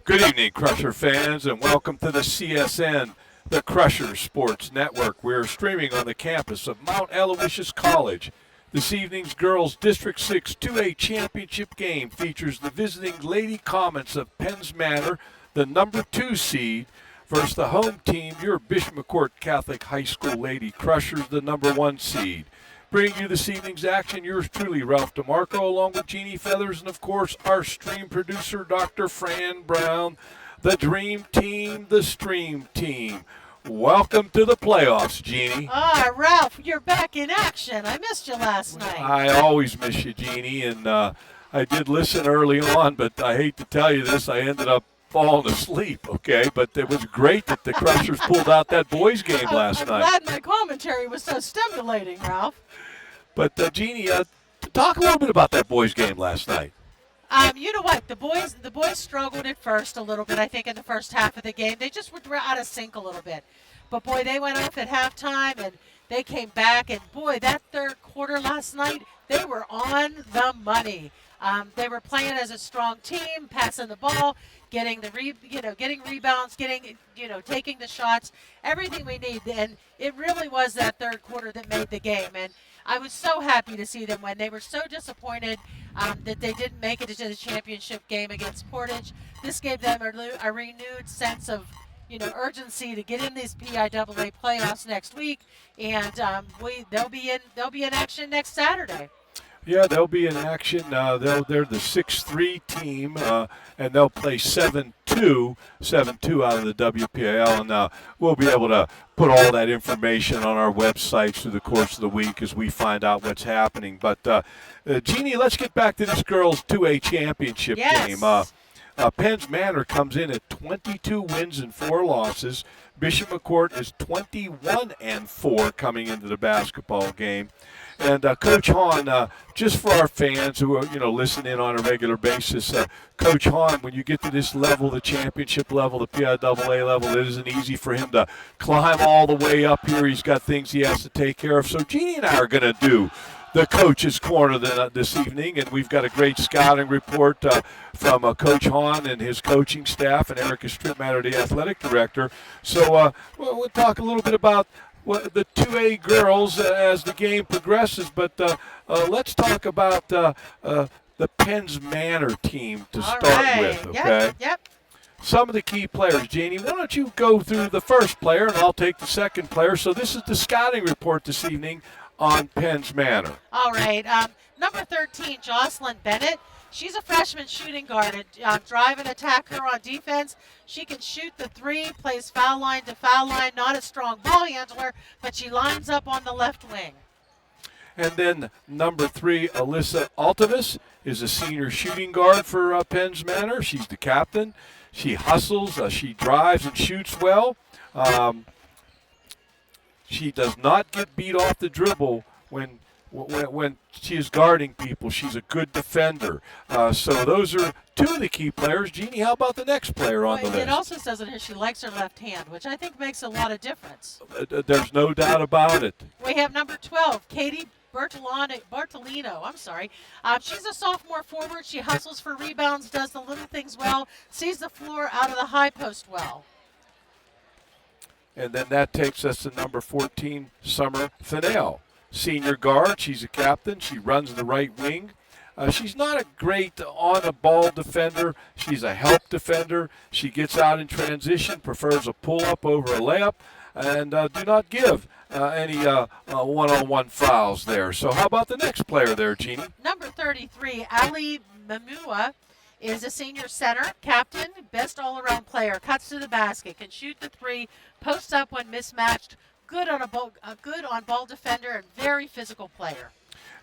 Good evening, Crusher fans, and welcome to the CSN, the Crusher Sports Network. We're streaming on the campus of Mount Aloysius College. This evening's Girls District 6 2A Championship game features the visiting Lady Comets of Penns Manor, the number 2 seed, versus the home team, your Bishop McCourt Catholic High School Lady Crushers, the number 1 seed. Bringing you this evening's action, yours truly, Ralph DeMarco, along with Jeannie Feathers, and of course, our stream producer, Dr. Fran Brown, the Dream Team, the Stream Team. Welcome to the playoffs, Jeannie. Ralph, you're back in action. I missed you last night. I always miss you, Jeannie, and I did listen early on, but I hate to tell you this, I ended up falling asleep, okay? But it was great that the Crushers pulled out that boys game last night. I'm glad my commentary was so stimulating, Ralph. But, Jeannie, talk a little bit about that boys game last night. You know what? The boys struggled at first a little bit, I think, in the first half of the game. They just were out of sync a little bit. But, boy, they went off at halftime, and they came back. And, boy, that third quarter last night, they were on the money. They were playing as a strong team, passing the ball, getting getting rebounds, taking the shots, everything we need. And it really was that third quarter that made the game. And I was so happy to see them win. They were so disappointed that they didn't make it into the championship game against Portage. This gave them a renewed sense of urgency to get in these PIAA playoffs next week, and they'll be in action next Saturday. Yeah, they'll be in action. They're the 6-3 team, and they'll play 7-2 out of the WPIL, and we'll be able to put all that information on our website through the course of the week as we find out what's happening. But, Jeannie, let's get back to this girls' 2A championship game. Penns Manor comes in at 22 wins and 4 losses. Bishop McCourt is 21-4 coming into the basketball game. And Coach Hahn, just for our fans who are, listen in on a regular basis, Coach Hahn, when you get to this level, the championship level, the PIAA level, it isn't easy for him to climb all the way up here. He's got things he has to take care of. So Jeannie and I are going to do the Coach's Corner this evening, and we've got a great scouting report from Coach Hahn and his coaching staff, and Erica Strittmatter, the athletic director. So we'll talk a little bit about the 2A girls as the game progresses, but let's talk about the Penns Manor team to start with, okay? Yep. Some of the key players. Jeannie, why don't you go through the first player, and I'll take the second player. So this is the scouting report this evening on Penns Manor. All right. Number 13, Jocelyn Bennett. She's a freshman shooting guard. Drive and attack her on defense. She can shoot the 3, plays foul line to foul line. Not a strong ball handler, but she lines up on the left wing. And then number 3, Alyssa Altavis, is a senior shooting guard for Penns Manor. She's the captain. She hustles. She drives and shoots well. She does not get beat off the dribble when she is guarding people. She's a good defender. So those are 2 of the key players. Jeannie, how about the next player on the list? It also says in here she likes her left hand, which I think makes a lot of difference. There's no doubt about it. We have number 12, Katie Bartolino. She's a sophomore forward. She hustles for rebounds, does the little things well, sees the floor out of the high post well. And then that takes us to number 14, Summer Fennell. Senior guard, she's a captain. She runs the right wing. She's not a great on-the-ball defender. She's a help defender. She gets out in transition, prefers a pull-up over a layup, and do not give any one-on-one fouls there. So how about the next player there, Jeannie? Number 33, Ali Mamua, is a senior center, captain, best all-around player, cuts to the basket, can shoot the 3, posts up when mismatched, good on ball defender, and very physical player.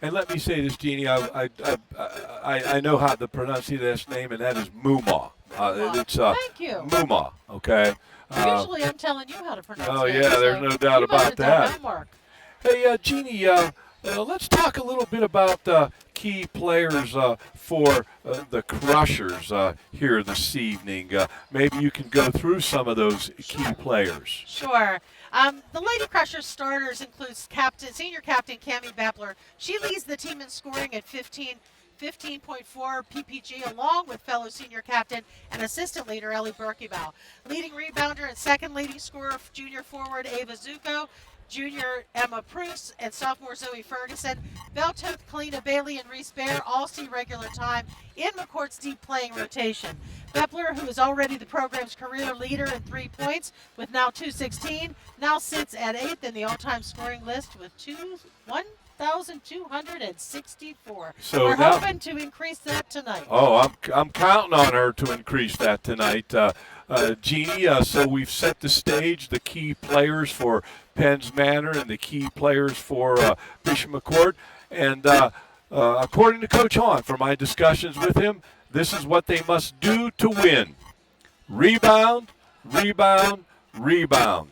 And let me say this, Jeannie, I know how to pronounce this name, and that is Muma. Thank you. Muma, okay? Usually I'm telling you how to pronounce it. Oh, yeah, there's no doubt about that. Hey, Jeannie, let's talk a little bit about key players for the Crushers here this evening. Maybe you can go through some of those key players. Sure. The Lady Crushers starters includes senior captain Cammie Bappler. She leads the team in scoring at 15 15.4 PPG, along with fellow senior captain and assistant leader Ellie Berkebau. Leading rebounder and second leading scorer, junior forward Ava Zuko, junior Emma Proust, and sophomore Zoe Ferguson. Beltoth, Kalina Bailey, and Reese Bear all see regular time in McCourt's deep playing rotation. Bepler, who is already the program's career leader in 3 points with now 216, now sits at 8th in the all-time scoring list with 1,264. So we're now, hoping to increase that tonight. Oh, I'm counting on her to increase that tonight. Jeannie, so we've set the stage, the key players for Penn's Manor and the key players for Bishop McCourt. And according to Coach Hahn, from my discussions with him, this is what they must do to win. Rebound, rebound, rebound.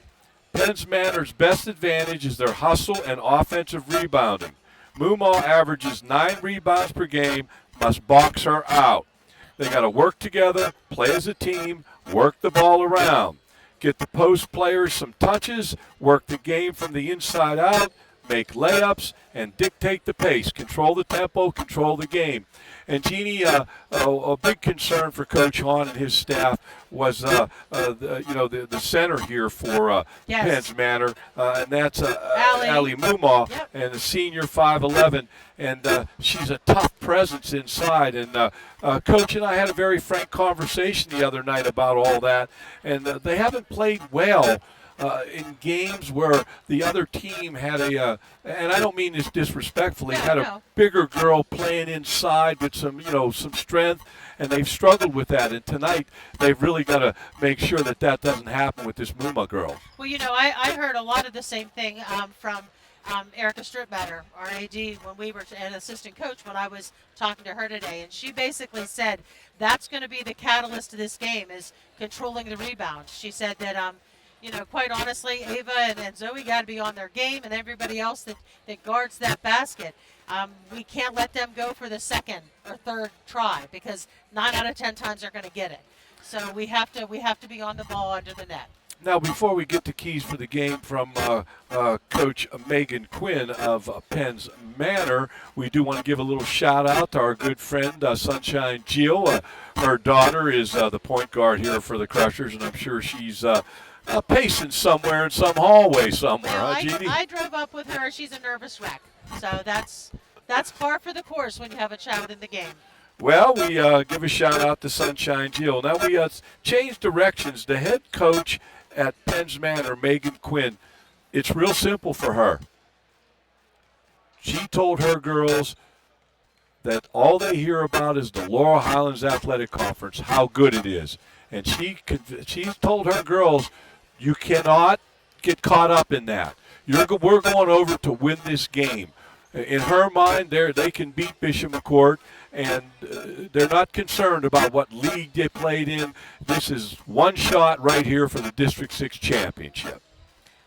Penn's Manor's best advantage is their hustle and offensive rebounding. Moomaw averages 9 rebounds per game, must box her out. They got to work together, play as a team, work the ball around. Get the post players some touches, work the game from the inside out, make layups, and dictate the pace. Control the tempo, control the game. And Jeannie, a big concern for Coach Hahn and his staff was, the center here for Yes. Penn's Manor, and that's Allie. Allie Moomaw, Yep. and the senior 5'11", and she's a tough presence inside. And Coach and I had a very frank conversation the other night about all that, and they haven't played well in games where the other team had and I don't mean this disrespectfully, had a bigger girl playing inside with some strength, and they've struggled with that. And tonight they've really got to make sure that doesn't happen with this Mooma girl. Well, I heard a lot of the same thing from Erica Stripmatter, our AD, when we were an assistant coach when I was talking to her today, and she basically said that's going to be the catalyst to this game is controlling the rebound. She said that quite honestly, Ava and Zoe got to be on their game, and everybody else that guards that basket. We can't let them go for the second or third try because 9 out of 10 times they're going to get it. So we have to be on the ball under the net. Now, before we get the keys for the game from Coach Megan Quinn of Penn's Manor, we do want to give a little shout-out to our good friend, Sunshine Jill. Her daughter is the point guard here for the Crushers, and I'm sure she's pacing somewhere in some hallway somewhere, Well, huh, Jeannie? I drove up with her. She's a nervous wreck. So that's par for the course when you have a child in the game. Well, we give a shout-out to Sunshine Jill. Now, we changed directions. The head coach at Penn's Manor, Megan Quinn, it's real simple for her. She told her girls that all they hear about is the Laurel Highlands Athletic Conference, how good it is. And she's told her girls, you cannot get caught up in that. We're going over to win this game. In her mind, they can beat Bishop McCourt, and they're not concerned about what league they played in. This is one shot right here for the District 6 championship.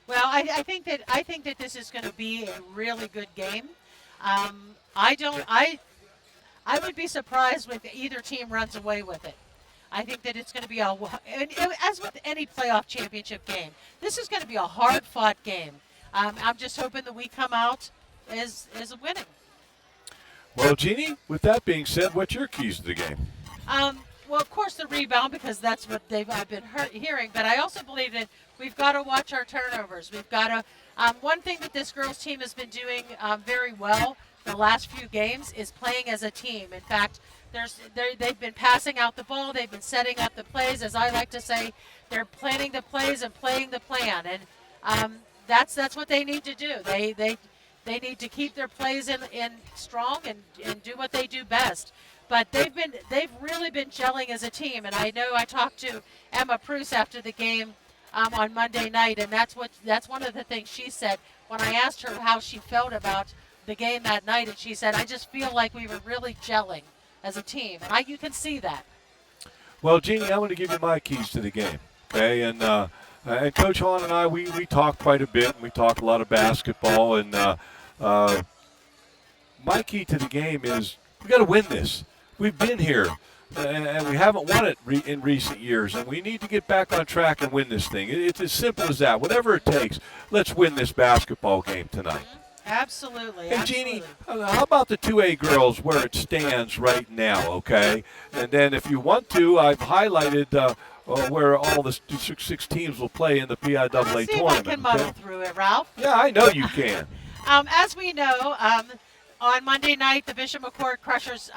Well, I think that this is going to be a really good game. I would be surprised if either team runs away with it. I think that it's going to be as with any playoff championship game, this is going to be a hard-fought game. I'm just hoping that we come out as winning. Well, Jeannie, with that being said, what's your keys to the game? Well, of course, the rebound, because that's what I've been hearing. But I also believe that we've got to watch our turnovers. We've got to. One thing that this girls' team has been doing very well the last few games is playing as a team. In fact, they've been passing out the ball. They've been setting up the plays. As I like to say, they're planning the plays and playing the plan. And that's what they need to do. They need to keep their plays in strong and do what they do best. But they've really been gelling as a team. And I know I talked to Emma Proust after the game on Monday night, and that's one of the things she said when I asked her how she felt about the game that night, and she said, I just feel like we were really gelling as a team. And you can see that. Well, Jeannie, I'm going to give you my keys to the game. Okay, and Coach Hahn and I, we talk quite a bit. We talk a lot of basketball, and my key to the game is we got to win this. We've been here, and we haven't won it in recent years, and we need to get back on track and win this thing. It's as simple as that. Whatever it takes, let's win this basketball game tonight. Absolutely, Hey, Jeannie, absolutely. how about the 2A girls where it stands right now, okay? And then if you want to, I've highlighted where all the six teams will play in the I'll PIAA see if I tournament, can okay? muddle through it, Ralph. Yeah, I know you can. As we know, on Monday night, the Bishop McCourt Crushers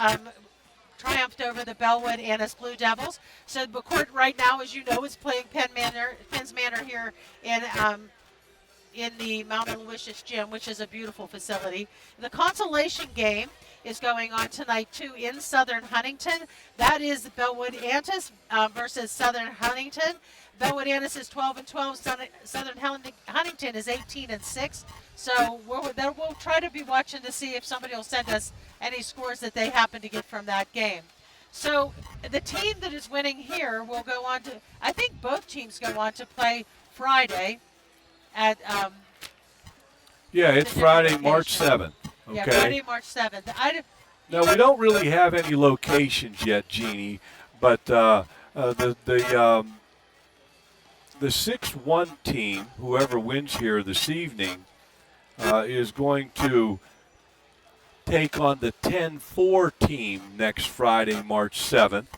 triumphed over the Bellwood Annis Blue Devils. So McCourt right now, as you know, is playing Penn's Manor here in the Mount Aloysius Gym, which is a beautiful facility. The consolation game is going on tonight too in Southern Huntington. That is Bellwood Antis versus Southern Huntington. Bellwood Antis is 12 and 12. Southern Huntington is 18 and 6. So we'll try to be watching to see if somebody will send us any scores that they happen to get from that game. So the team that is winning here will go on to, I think both teams go on to play Friday at Yeah, the it's different Friday, March location. 7th, Yeah, okay? Friday, March 7th. Now, we don't really have any locations yet, Jeannie, but the 6-1 team, whoever wins here this evening, is going to take on the 10-4 team next Friday, March 7th.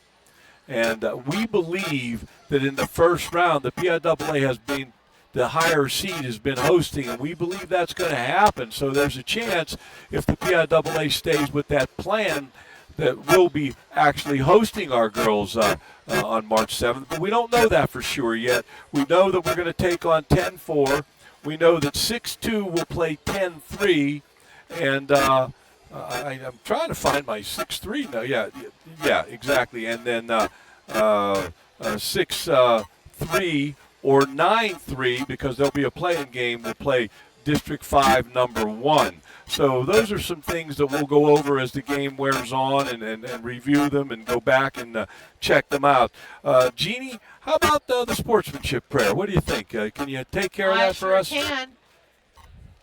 And we believe that in the first round, the PIAA has been the higher seed has been hosting, and we believe that's going to happen. So there's a chance if the PIAA stays with that plan that we'll be actually hosting our girls on March 7th. But we don't know that for sure yet. We know that we're going to take on 10-4. We know that 6-2 will play 10-3, and I'm trying to find my 6-3 now. Yeah, exactly. And then 6-3 or 9-3, because there'll be a playing game. We'll play District 5, number 1. So those are some things that we'll go over as the game wears on and review them and go back and check them out. Jeannie, how about the sportsmanship prayer? What do you think? Can you take care of that for us? I sure can.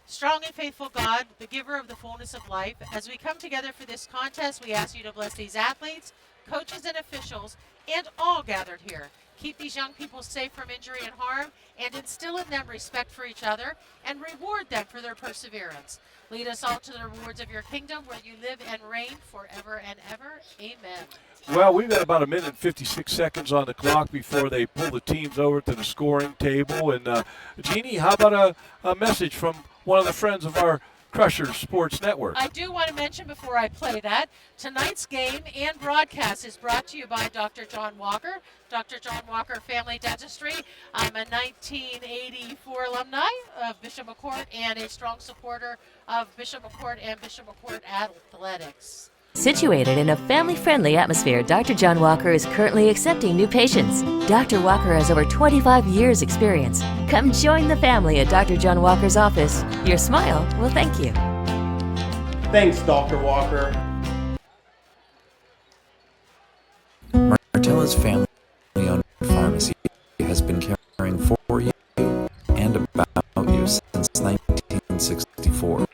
Strong and faithful God, the giver of the fullness of life, as we come together for this contest, we ask you to bless these athletes, coaches, and officials, and all gathered here. Keep these young people safe from injury and harm, and instill in them respect for each other, and reward them for their perseverance. Lead us all to the rewards of your kingdom, where you live and reign forever and ever. Amen. Well, we've got about a minute and 56 seconds on the clock before they pull the teams over to the scoring table. And Jeannie, how about a message from one of the friends of our Crushers Sports Network? I do want to mention before I play that, tonight's game and broadcast is brought to you by Dr. John Walker. Dr. John Walker Family Dentistry. I'm a 1984 alumni of Bishop McCourt and a strong supporter of Bishop McCourt and Bishop McCourt Athletics. Situated in a family-friendly atmosphere, Dr. John Walker is currently accepting new patients. Dr. Walker has over 25 years' experience. Come join the family at Dr. John Walker's office. Your smile will thank you. Thanks, Dr. Walker. Martella's family-owned pharmacy has been caring for you and about you since 1964.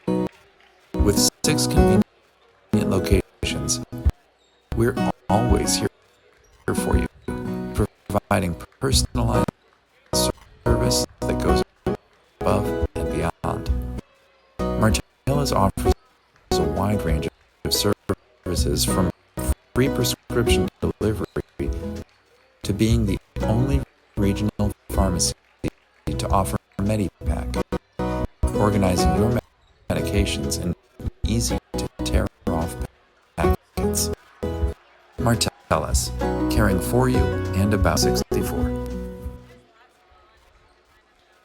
With 6 convenient locations, we're always here for you, providing personalized service that goes above and beyond. Martella's offers a wide range of services, from free prescription delivery to being the only regional pharmacy to offer Medipack, organizing your medications in easy to tear off packets. Martella's, caring for you and about 64.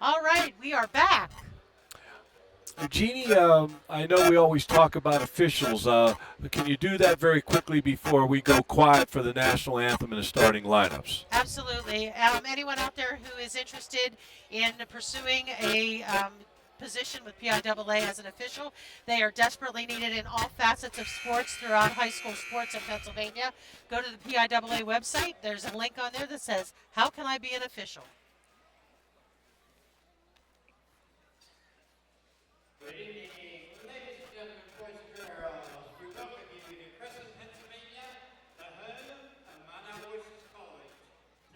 All right, we are back. Jeannie, I know we always talk about officials. Can you do that very quickly before we go quiet for the national anthem and the starting lineups? Absolutely. Anyone out there who is interested in pursuing a position with PIAA as an official, they are desperately needed in all facets of sports throughout high school sports in Pennsylvania. Go to the PIAA website. There's a link on there that says, "How can I be an official?" Good evening, ladies and gentlemen, boys and girls. We welcome you to Crescent, Pennsylvania, the home of Manor College.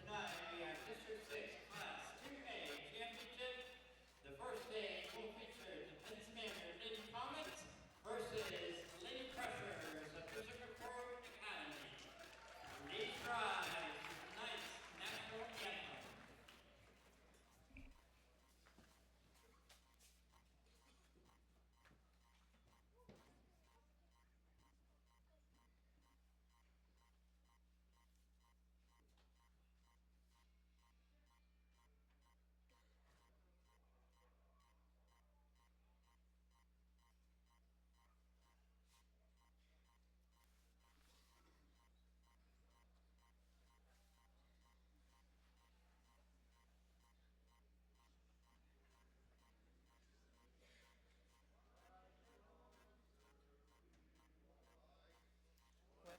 Tonight we have District 6 Class 2A Championship. The first day will feature the Pennsylvania Lady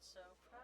So proud.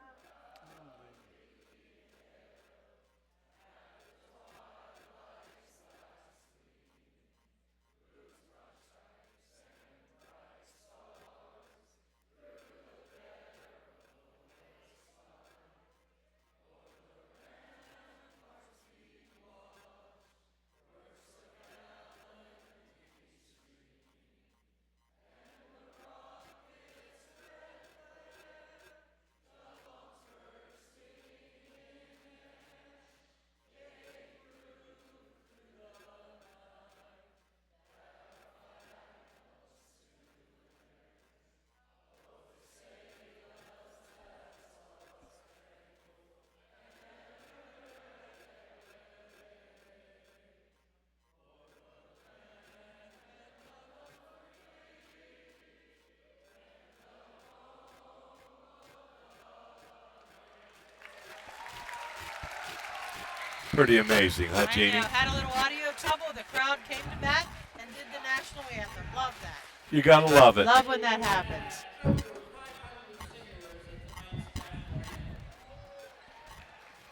Pretty amazing, huh, I Jeannie? know. Had a little audio trouble. The crowd came to bat and did the national anthem. Love that. You got to love it. Love when that happens. So there were 500 singers at tonight's national anthem.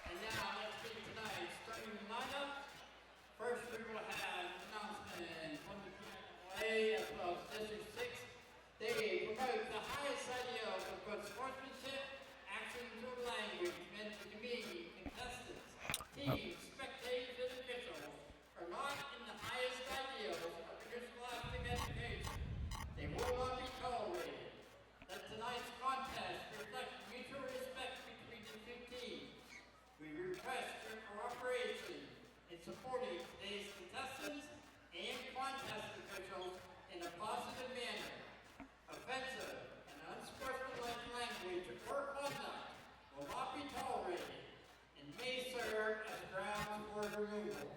And now let's meet tonight's starting lineup. First, we will have an announcement from the PIAA as well as District 6. They promote the highest ideals of both sportsmanship, actions, or language meant to community, contestants, teams, spectators, and officials are not in the highest ideals of scholastic education. They will not be tolerated. Let tonight's contest reflect mutual respect between the two teams. We request your cooperation in supporting today's contestants and contest officials in a positive manner. Offensive and unsportsmanlike language or conduct will not be tolerated and may serve as grounds for removal.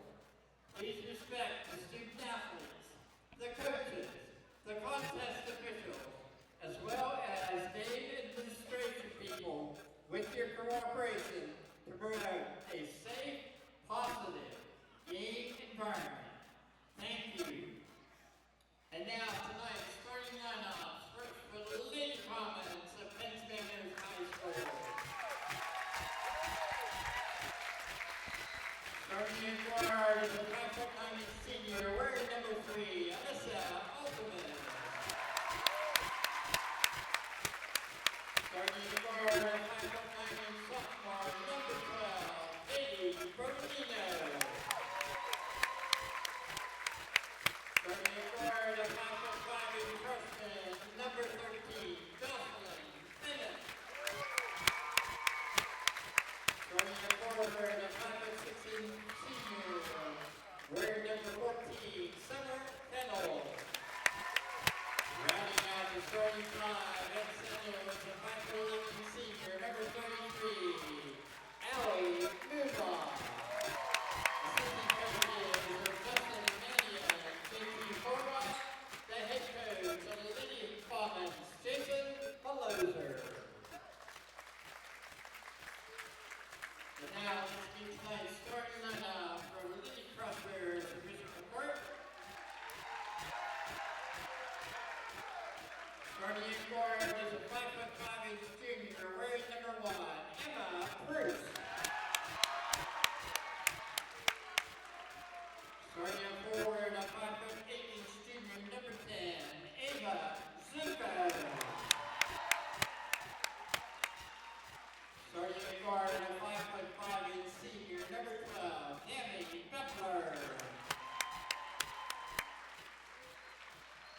Please respect the student athletes, the coaches, the contest officials, as well as game administration people with your cooperation to promote a safe, positive game environment. Thank you. And now tonight's starting lineups. First for the lady comments of Manor High School. Starting in guard is a 5'9" senior wearing number 3, Alyssa Ultimate. Starting in guard is a 5'9" sophomore number 12, Katie Bertolino. Starting in guard is a 5'5" freshman number 13, Jocelyn Bennett. Starting at forward, a 5'16" senior, wearing number 14, Summer Fennell. Rounding out the starting five, at center is a 5'11" senior, number 33, Allie Newman. Assistant coaches are Justin Emmanuel and JP Horvath. The head coach of the Lady Commons, Jason Maloser. And now let's meet tonight's starting lineup for Lady Crossbearers for Bishop Court. Starting in guard is a 5'5" junior wearing number 1, Emma Bruce. Starting in forward, a 5'8" junior number 10, Ava Zuko. Starting in guard, a 5'5" senior number 12, Tammy Beckler.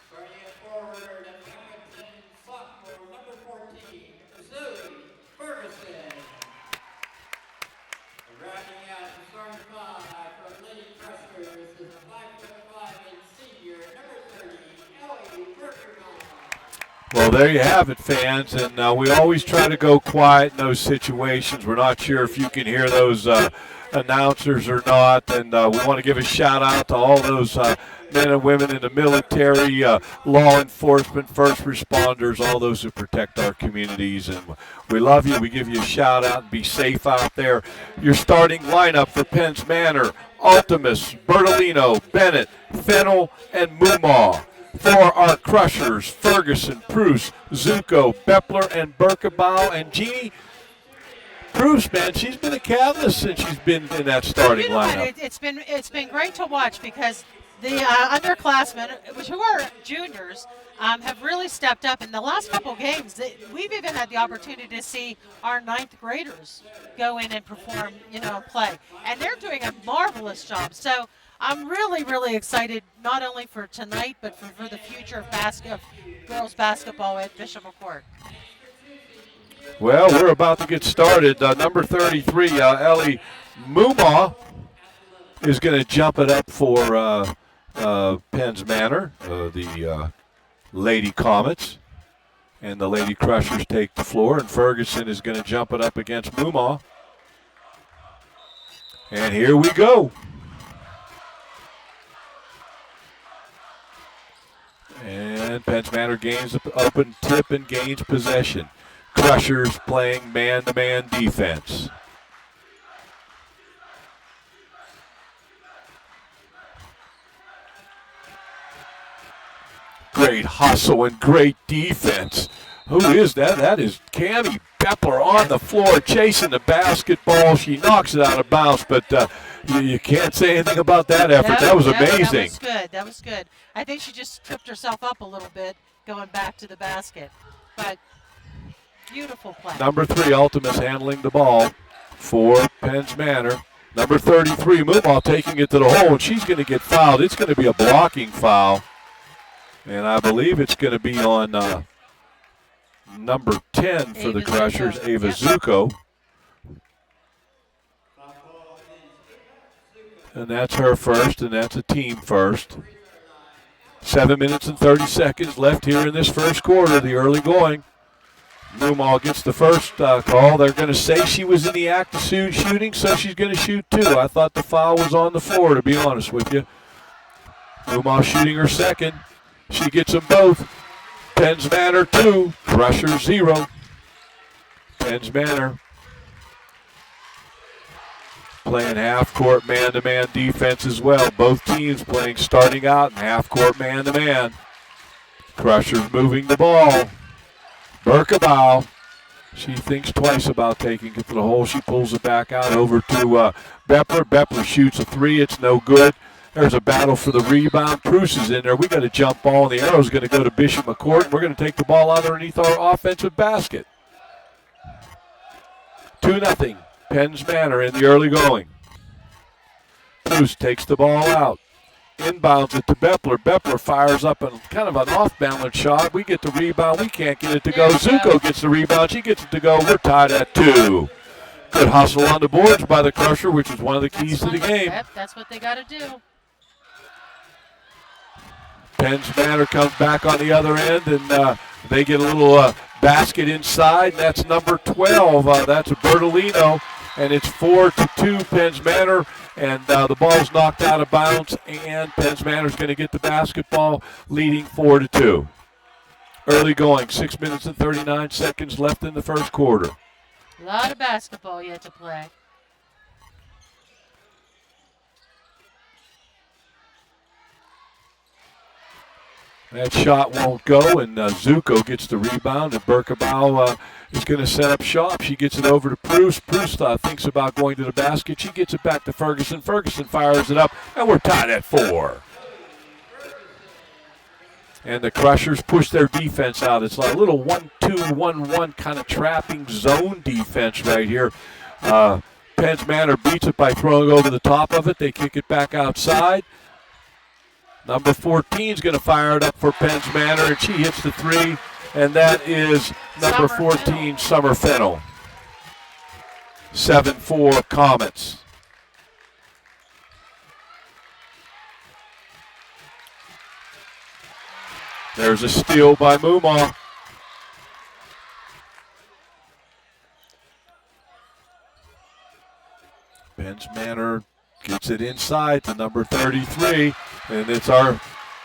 Starting in forward, a 5'10" sophomore number 14, Zoe Ferguson. Rounding out the starting five for Lady Crushers is a 5'5" senior number 30, Ellie Bergerman. Well, there you have it, fans, and we always try to go quiet in those situations. We're not sure if you can hear those announcers or not, and we want to give a shout-out to all those men and women in the military, law enforcement, first responders, all those who protect our communities, and we love you. We give you a shout-out. Be safe out there. Your starting lineup for Penn's Manor: Ultimus, Bertolino, Bennett, Fennell, and Mumaw. For our Crushers, Ferguson, Prus, Zuko, Bepler, and Berkebile. And Jeannie, Prus, man, she's been a catalyst since she's been in that starting You know what? lineup. It's been great to watch because the underclassmen, who are juniors, have really stepped up. In the last couple games, we've even had the opportunity to see our ninth graders go in and perform, and play. And they're doing a marvelous job. So I'm really, really excited, not only for tonight, but for the future of girls basketball at Bishop McCourt. Well, we're about to get started. Number 33, Ellie Muma, is going to jump it up for Penn's Manor, the Lady Comets. And the Lady Crushers take the floor, and Ferguson is going to jump it up against Muma. And here we go. And Penn's Manor gains the open tip and gains possession. Crushers playing man-to-man defense. Great hustle and great defense. Who is that? That is Cammie Bepler on the floor chasing the basketball. She knocks it out of bounds, but you can't say anything about that effort. That was amazing. That was good. I think she just tripped herself up a little bit going back to the basket. But beautiful play. Number 3, Ultimus handling the ball for Penn's Manor. Number 33, Moomaw taking it to the hole, and she's going to get fouled. It's going to be a blocking foul. And I believe it's going to be on number 10 for the Crushers, Ava Zuko. And that's her first, and that's a team first. 7 minutes and 30 seconds left here in this first quarter, the early going. Moomaw gets the first call. They're going to say she was in the act of shooting, so she's going to shoot too. I thought the foul was on the floor, to be honest with you. Moomaw shooting her second. She gets them both. Penn's Manor 2, Crushers 0. Penn's Manor playing half-court man-to-man defense as well. Both teams playing starting out in half-court man-to-man. Crushers moving the ball. Berkebile, she thinks twice about taking it to the hole. She pulls it back out over to Bepler. Bepler shoots a 3. It's no good. There's a battle for the rebound. Prus is in there. We got a jump ball, and the arrow's going to go to Bishop McCourt. We're going to take the ball out underneath our offensive basket. 2-0. Penn's Manor in the early going. Prus takes the ball out. Inbounds it to Bepler. Bepler fires up a kind of an off-balance shot. We get the rebound. We can't get it to go. Zuko gets the rebound. She gets it to go. We're tied at 2. Good hustle on the boards by the Crusher, which is one of the keys to the game. Yep, that's what they got to do. Penn's Manor comes back on the other end, and they get a little basket inside. That's number 12. That's Bertolino, and it's 4-2 Penn's Manor, and the ball's knocked out of bounds, and Penn's Manor's going to get the basketball, leading 4-2. Early going, 6 minutes and 39 seconds left in the first quarter. A lot of basketball yet to play. That shot won't go, and Zuko gets the rebound, and Berkebile is going to set up shop. She gets it over to Prus. Prus thinks about going to the basket. She gets it back to Ferguson. Ferguson fires it up, and we're tied at 4. And the Crushers push their defense out. It's like a little 1-2-1-1 kind of trapping zone defense right here. Penn's Manor beats it by throwing over the top of it. They kick it back outside. Number 14 is going to fire it up for Penn's Manor, and she hits the 3, and that is number 14, Summer Fennell. 7-4 Comets. There's a steal by Moomaw. Penn's Manor gets it inside to number 33, and it's our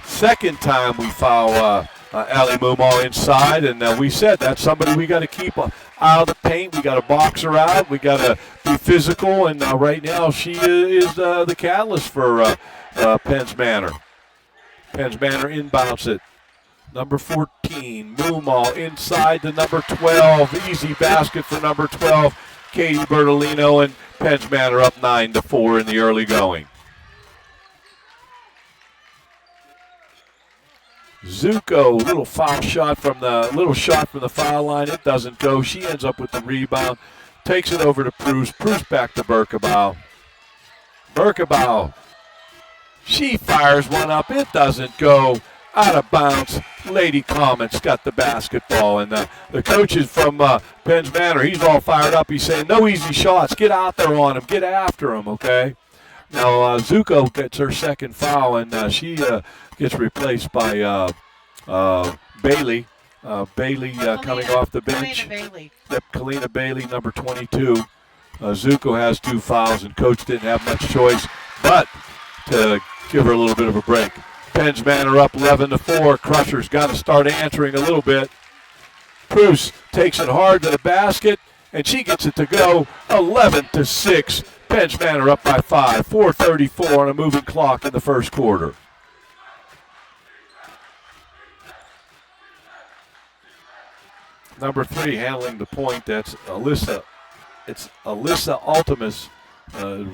second time we foul Allie Moomaw inside, and we said that's somebody we got to keep out of the paint. We got to box her out. We got to be physical, and right now she is the catalyst for Penn's Manor. Penn's Manor inbounds it. Number 14, Moomaw inside to number 12. Easy basket for number 12, Katie Bertolino, and Penn's Manor up 9-4 in the early going. Zuko, little shot from the foul line. It doesn't go. She ends up with the rebound. Takes it over to Pruse. Pruse back to Berkebau. Berkebau. She fires one up. It doesn't go. Out of bounds. Lady Comets got the basketball. And the coaches from Penn's Manor, he's all fired up. He's saying, no easy shots. Get out there on him. Get after him, okay? Now, Zuko gets her second foul, and she gets replaced by Bailey. Bailey coming off the bench. Kalina Bailey, number 22. Zuko has 2 fouls, and Coach didn't have much choice but to give her a little bit of a break. Penn's Manor up 11-4. Crushers got to start answering a little bit. Pruse takes it hard to the basket, and she gets it to go 11-6. Penn's Manor up by 5. 4:34 on a moving clock in the first quarter. Number 3 handling the point. That's Alyssa. It's Alyssa Altimus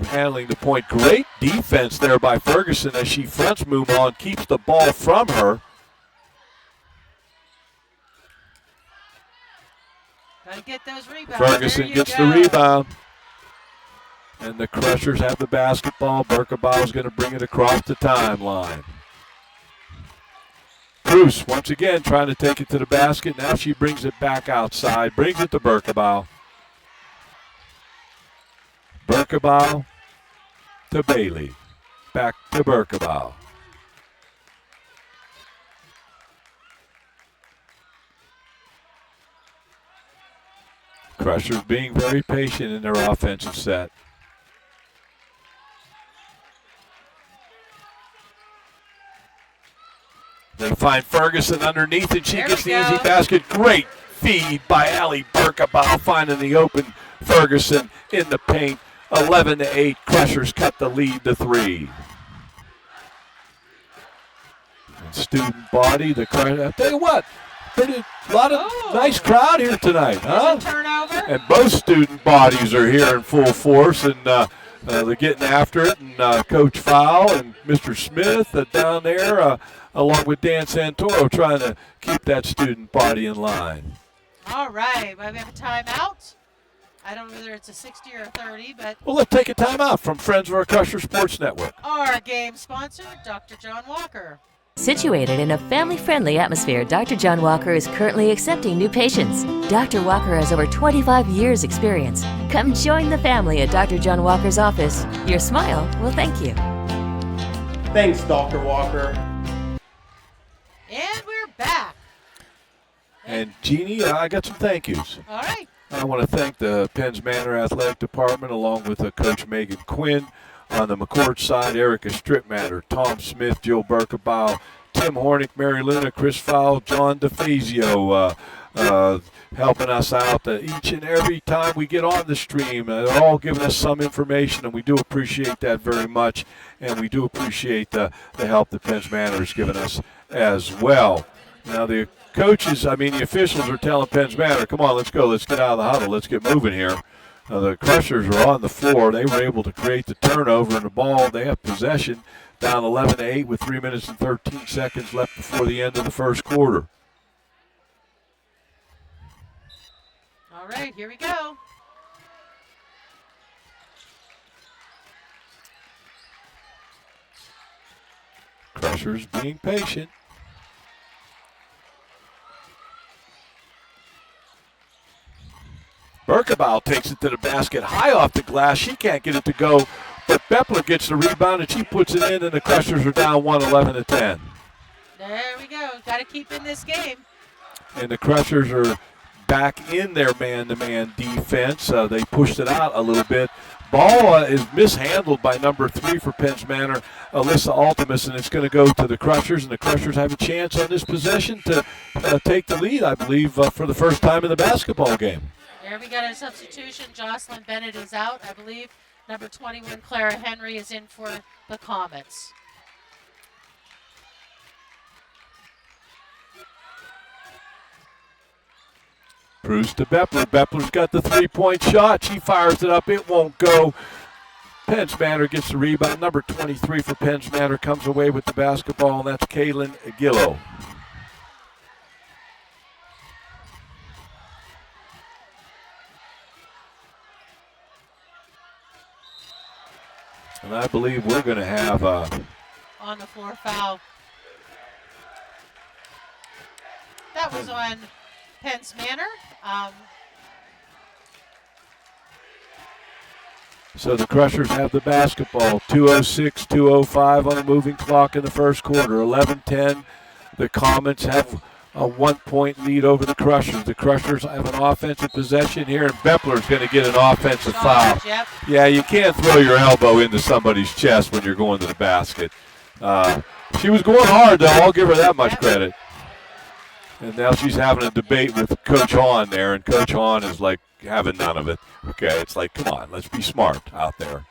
handling the point. Great defense there by Ferguson as she fronts Moomaw and keeps the ball from her. Gotta get those rebounds. Ferguson gets the rebound. And the Crushers have the basketball. Berkebau is going to bring it across the timeline. Bruce, once again, trying to take it to the basket. Now she brings it back outside. Brings it to Berkebau. Berkebau to Bailey. Back to Berkebau. Crushers being very patient in their offensive set. They find Ferguson underneath, and she gets the easy basket. Great feed by Allie Berkebau, finding the open Ferguson in the paint. 11-8. Crushers cut the lead to 3. And student body, the crowd. I'll tell you what, a lot of nice crowd here tonight, huh? Turnover. And both student bodies are here in full force, and they're getting after it. And Coach Fowl and Mr. Smith down there, along with Dan Santoro, trying to keep that student body in line. All right, we have a timeout. I don't know whether it's a 60 or a 30, but... Well, let's take a timeout from Friends of our Crusher Sports Network. Our game sponsor, Dr. John Walker. Situated in a family-friendly atmosphere, Dr. John Walker is currently accepting new patients. Dr. Walker has over 25 years' experience. Come join the family at Dr. John Walker's office. Your smile will thank you. Thanks, Dr. Walker. And we're back. And Jeannie, I got some thank yous. All right. I want to thank the Penn's Manor Athletic Department, along with Coach Megan Quinn. On the McCourt side, Erica Stripmatter, Tom Smith, Jill Berkebau, Tim Hornick, Mary Luna, Chris Fowl, John DeFazio, helping us out each and every time we get on the stream. They're all giving us some information, and we do appreciate that very much. And we do appreciate the help that Penn's Manor has given us as well. Now, the coaches, the officials are telling Penn's Manor, come on, let's go. Let's get out of the huddle. Let's get moving here. The Crushers are on the floor. They were able to create the turnover and the ball. They have possession down 11-8 with 3 minutes and 13 seconds left before the end of the first quarter. All right, here we go. Crushers being patient. Berkebau takes it to the basket, high off the glass. She can't get it to go, but Beppler gets the rebound, and she puts it in, and the Crushers are down 11-10. There we go. Got to keep in this game. And the Crushers are back in their man-to-man defense. They pushed it out a little bit. Ball is mishandled by number 3 for Penn's Manor, Alyssa Altimus, and it's going to go to the Crushers, and the Crushers have a chance on this possession to take the lead, I believe, for the first time in the basketball game. There we got a substitution. Jocelyn Bennett is out. I believe number 21, Clara Henry, is in for the Comets. Proust to Bepler. Bepler's got the three-point shot. She fires it up. It won't go. Penns Manor gets the rebound. Number 23 for Penns Manor comes away with the basketball, and that's Kaylin Gillo. And I believe we're going to have on the floor foul. That was on Penns Manor. So the Crushers have the basketball. 2:06, 2:05 on the moving clock in the first quarter. 11-10. The Comets have a 1-point lead over the Crushers. The Crushers have an offensive possession here, and Bepler's going to get an offensive foul. Yep. Yeah, you can't throw your elbow into somebody's chest when you're going to the basket. She was going hard, though. I'll give her that much credit. And now she's having a debate with Coach Hahn there, and Coach Hahn is like having none of it. Okay, it's like, come on, let's be smart out there.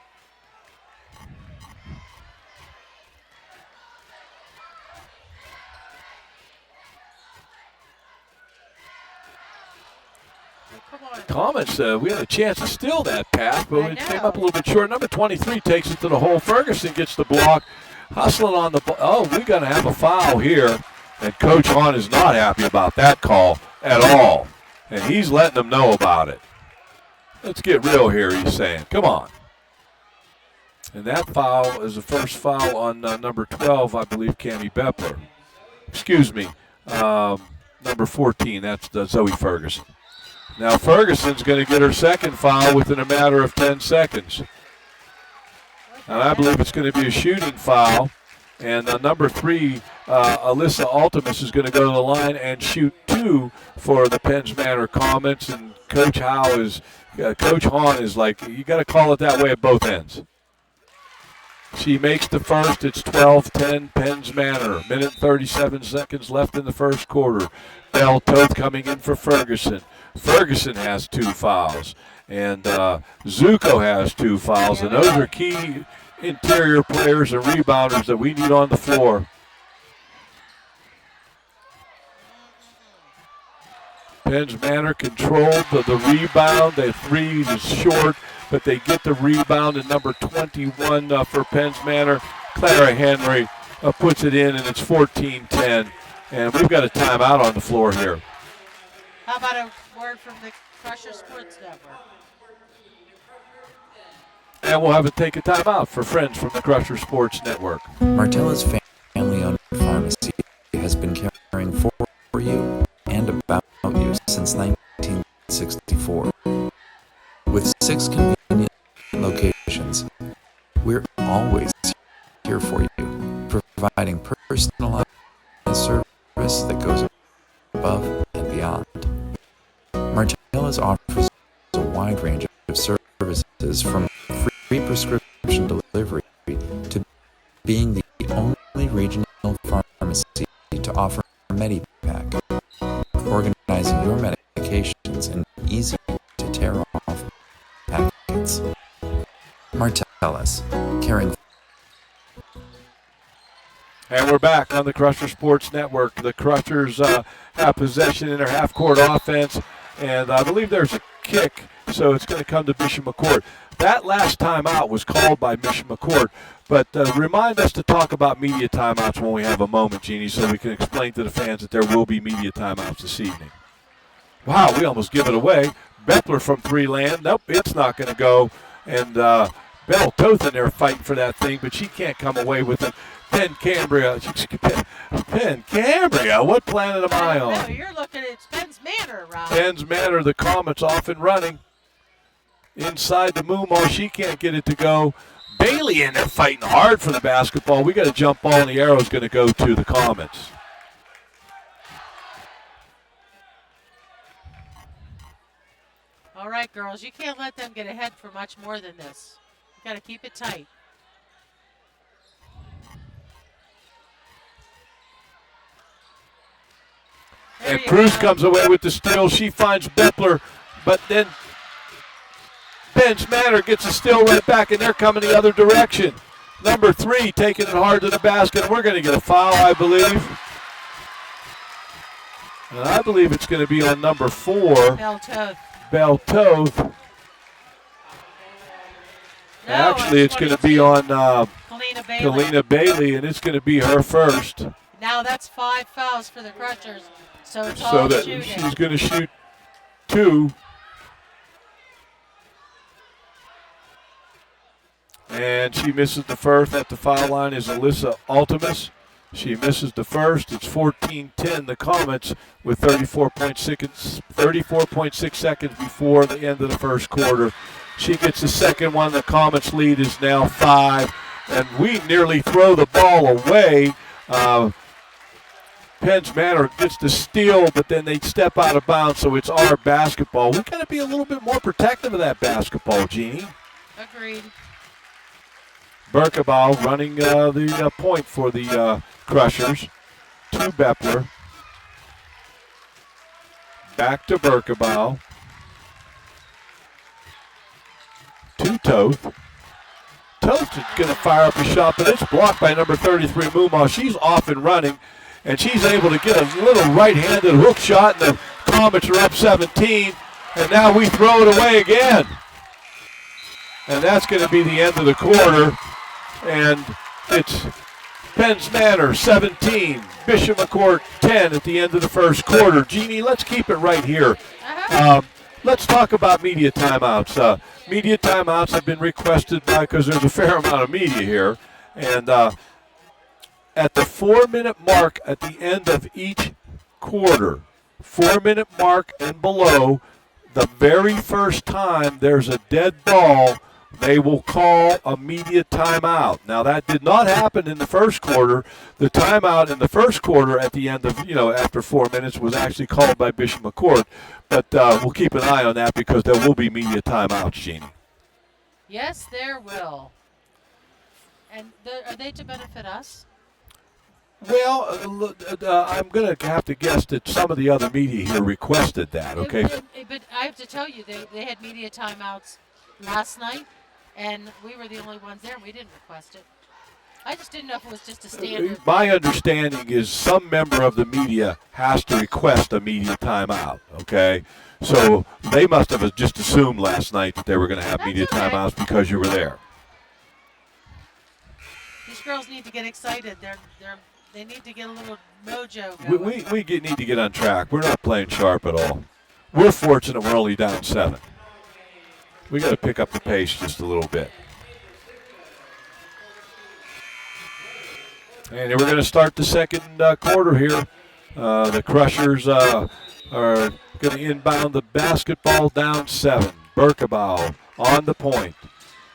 Comets, we had a chance to steal that pass, but it came up a little bit short. Number 23 takes it to the hole. Ferguson gets the block. Hustling on the ball. Oh, we're going to have a foul here. And Coach Hahn is not happy about that call at all. And he's letting them know about it. Let's get real here, he's saying. Come on. And that foul is the first foul on number 12, I believe, Cammie Bepler. Excuse me, number 14, that's Zoe Ferguson. Now Ferguson's going to get her second foul within a matter of 10 seconds. And I believe it's going to be a shooting foul. And number 3, Alyssa Altimus, is going to go to the line and shoot 2 for the Penns Manor Comets. And Coach Hahn is like, you got to call it that way at both ends. She makes the first. It's 12-10 Penns Manor. Minute 37 seconds left in the first quarter. Bell Toth coming in for Ferguson. Ferguson has 2 fouls. And Zuko has 2 fouls. And those are key interior players and rebounders that we need on the floor. Penns Manor controlled the rebound. The 3 is short, but they get the rebound. And number 21 for Penns Manor, Clara Henry, puts it in, and it's 14-10. And we've got a timeout on the floor here. How about a word from the Crusher Sports Network? And we'll have to take a timeout for friends from the Crusher Sports Network. Martella's family-owned pharmacy has been caring for you and about you since 1964. With 6 convenient locations, we're always here for you, providing personalized service that goes above and beyond. Martella's offers a wide range of services, from free prescription delivery to being the only regional pharmacy to offer Medipack, organizing your medications in easy to tear off packets. Martella's, caring. And we're back on the Crusher Sports Network. The Crushers have possession in their half-court offense, and I believe there's a kick, so it's going to come to Bishop McCourt. That last timeout was called by Bishop McCourt, but remind us to talk about media timeouts when we have a moment, Jeannie, so we can explain to the fans that there will be media timeouts this evening. Wow, we almost give it away. Bepler from 3 land. Nope, it's not going to go. And Bell Toth in there fighting for that thing, but she can't come away with it. Penn Cambria, what planet am I on? No, you're looking at Penns Manor, Rob. Penns Manor, the Comets off and running. Inside the Moomaw, she can't get it to go. Bailey in there fighting hard for the basketball. We got a jump ball, and the arrow's going to go to the Comets. All right, girls, you can't let them get ahead for much more than this. You got to keep it tight. There And you Proust go. comes away with the steal. She finds Bepler, but then Penns Manor gets a steal right back, and they're coming the other direction. Number 3 taking it hard to the basket. We're going to get a foul, I believe. And I believe it's going to be on number 4, Beltoth. Beltoth. No, Actually, it's going to 22. be on Kalina Bailey. Kalina Bailey, and it's going to be her first. Now that's 5 fouls for the Crushers, so it's So all that shooting. she's going to shoot 2. And she misses the first. At the foul line is Alyssa Altimus. She misses the first. It's 14-10, the Comets, with 34.6 seconds before the end of the first quarter. She gets the second one. The Comets' lead is now 5. And we nearly throw the ball away. Penn's Manor gets the steal, but then they step out of bounds, so it's our basketball. We've got to be a little bit more protective of that basketball, Jeannie. Agreed. Berkebau running the point for the Crushers to Bepler. Back to Berkebau. To Toth. Toth is going to fire up a shot, but it's blocked by number 33, Mumaw. She's off and running, and she's able to get a little right-handed hook shot, and the Comets are up 17, and now we throw it away again. And that's going to be the end of the quarter. And it's Penn's Manor 17, Bishop McCourt 10 at the end of the first quarter. Jeannie, let's keep it right here. Let's talk about media timeouts. Media timeouts have been requested because there's a fair amount of media here. And at the 4-minute mark at the end of each quarter, 4-minute mark and below, the very first time there's a dead ball, they will call a media timeout. Now, that did not happen in the first quarter. The timeout in the first quarter at the end of, after 4 minutes was actually called by Bishop McCourt. But we'll keep an eye on that because there will be media timeouts, Jeannie. Yes, there will. And are they to benefit us? Well, I'm going to have to guess that some of the other media here requested that, okay? But I have to tell you, they had media timeouts last night, and we were the only ones there, and we didn't request it. I just didn't know if it was just a standard. My understanding is some member of the media has to request a media timeout, okay? So they must have just assumed last night that they were going to have media timeouts because you were there. These girls need to get excited. They need to get a little mojo going. We need to get on track. We're not playing sharp at all. We're fortunate we're only down 7. We got to pick up the pace just a little bit. And we're going to start the second quarter here. The Crushers are going to inbound the basketball down 7. Berkebau on the point.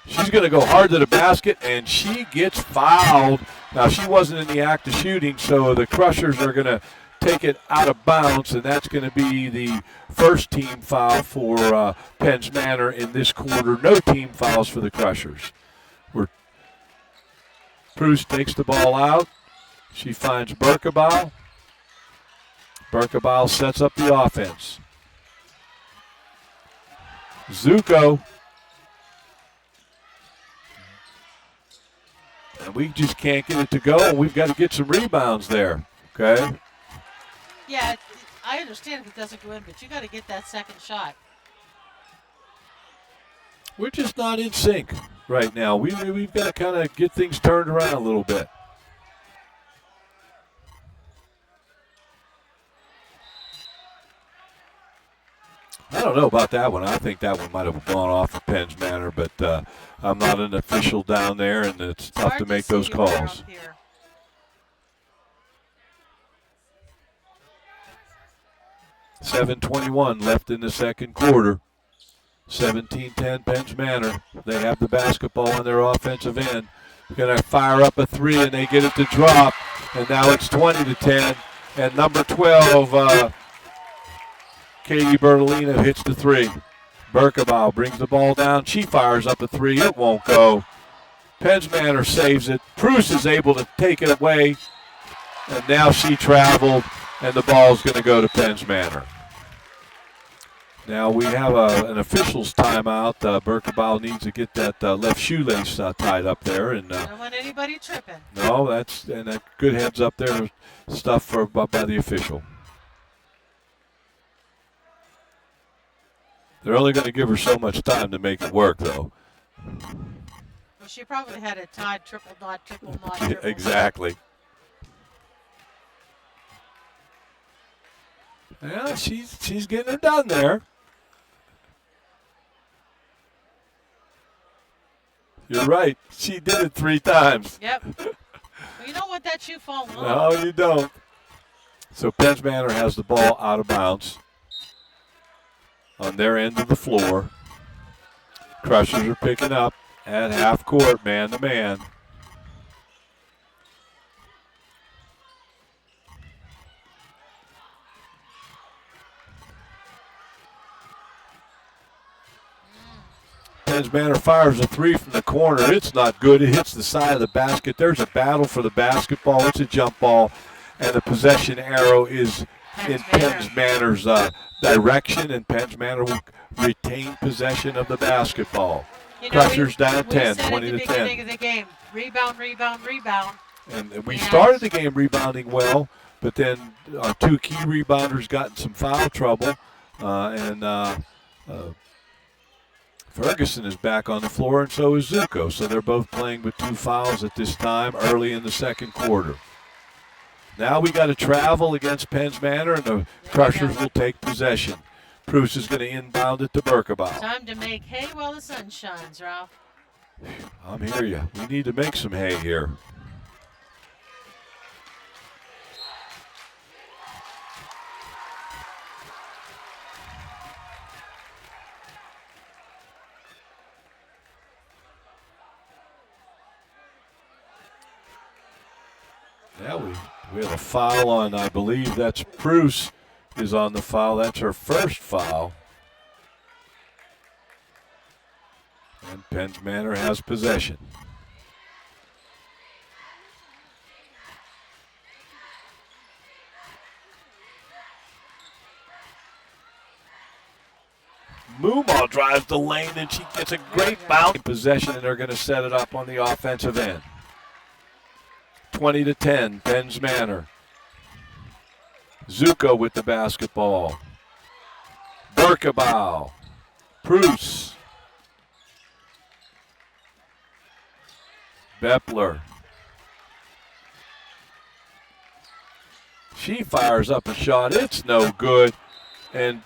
She's going to go hard to the basket, and she gets fouled. Now, she wasn't in the act of shooting, so the Crushers are going to take it out of bounds, and that's going to be the first team foul for Penn's Manor in this quarter. No team fouls for the Crushers. Proust takes the ball out. She finds Berkebau. Berkebau sets up the offense. Zuko. And we just can't get it to go. We've got to get some rebounds there, okay? Yeah, I understand if it doesn't go in, but you got to get that second shot. We're just not in sync right now. We've got to kind of get things turned around a little bit. I don't know about that one. I think that one might have gone off of Penn's Manor, but I'm not an official down there, and it's tough to make those calls. 7:21 left in the second quarter. 17-10 Penn's Manor. They have the basketball on their offensive end. They're going to fire up a 3, and they get it to drop. And now it's 20-10. And number 12, Katie Bertolino hits the 3. Berkebau brings the ball down. She fires up a 3. It won't go. Penn's Manor saves it. Proust is able to take it away. And now she traveled, and the ball's going to go to Penn's Manor. Now we have an official's timeout. Berkebau needs to get that left shoelace tied up there, and don't want anybody tripping. No, that's good heads up there stuff by the official. They're only going to give her so much time to make it work, though. Well, she probably had it tied triple knot, triple knot, Yeah, triple exactly. Yeah, she's getting it done there. You're right. She did it 3 times. Yep. Well, you don't want that shoe falling No, off. you don't. So Penns Manor has the ball out of bounds on their end of the floor. Crushers are picking up at half court, man to man. Penns Manor fires a 3 from the corner. It's not good. It hits the side of the basket. There's a battle for the basketball. It's a jump ball, and the possession arrow is in Penns Manor's direction, and Penns Manor will retain possession of the basketball. Crushers down 10, 20 to 10. We said at the beginning of the game, rebound, rebound, rebound. And we started the game rebounding well, but then our 2 key rebounders got in some foul trouble, and Ferguson is back on the floor, and so is Zuko. So they're both playing with 2 fouls at this time early in the second quarter. Now we got to travel against Penns Manor, and the Crushers will take possession. Bruce is going to inbound it to Berkebaugh. Time to make hay while the sun shines, Ralph. I'm hear you. We need to make some hay here. Yeah, we have a foul on, I believe that's Bruce is on the foul. That's her first foul. And Penns Manor has possession. Moomaw drives the lane, and she gets a great bounce possession, and they're going to set it up on the offensive end. 20 to 10, Penns Manor. Zuko with the basketball. Berkebaugh. Bruce. Bepler. She fires up a shot. It's no good. And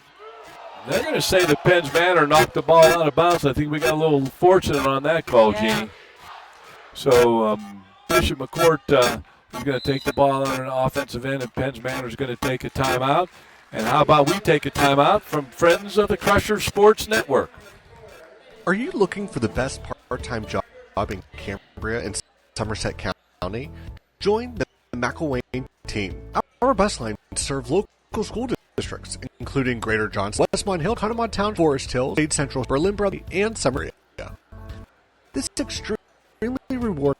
they're going to say that Penns Manor knocked the ball out of bounds. I think we got a little fortunate on that call, Jeannie. So Bishop McCourt is going to take the ball on an offensive end, and Penns Manor is going to take a timeout. And how about we take a timeout from friends of the Crusher Sports Network? Are you looking for the best part-time job in Cambria and Somerset County? Join the McElwain team. Our bus lines serve local school districts, including Greater Johnson, Westmont Hill, Connemara Town, Forest Hills, State Central, Berlin, Brotherly, and Somerset. This extremely rewarding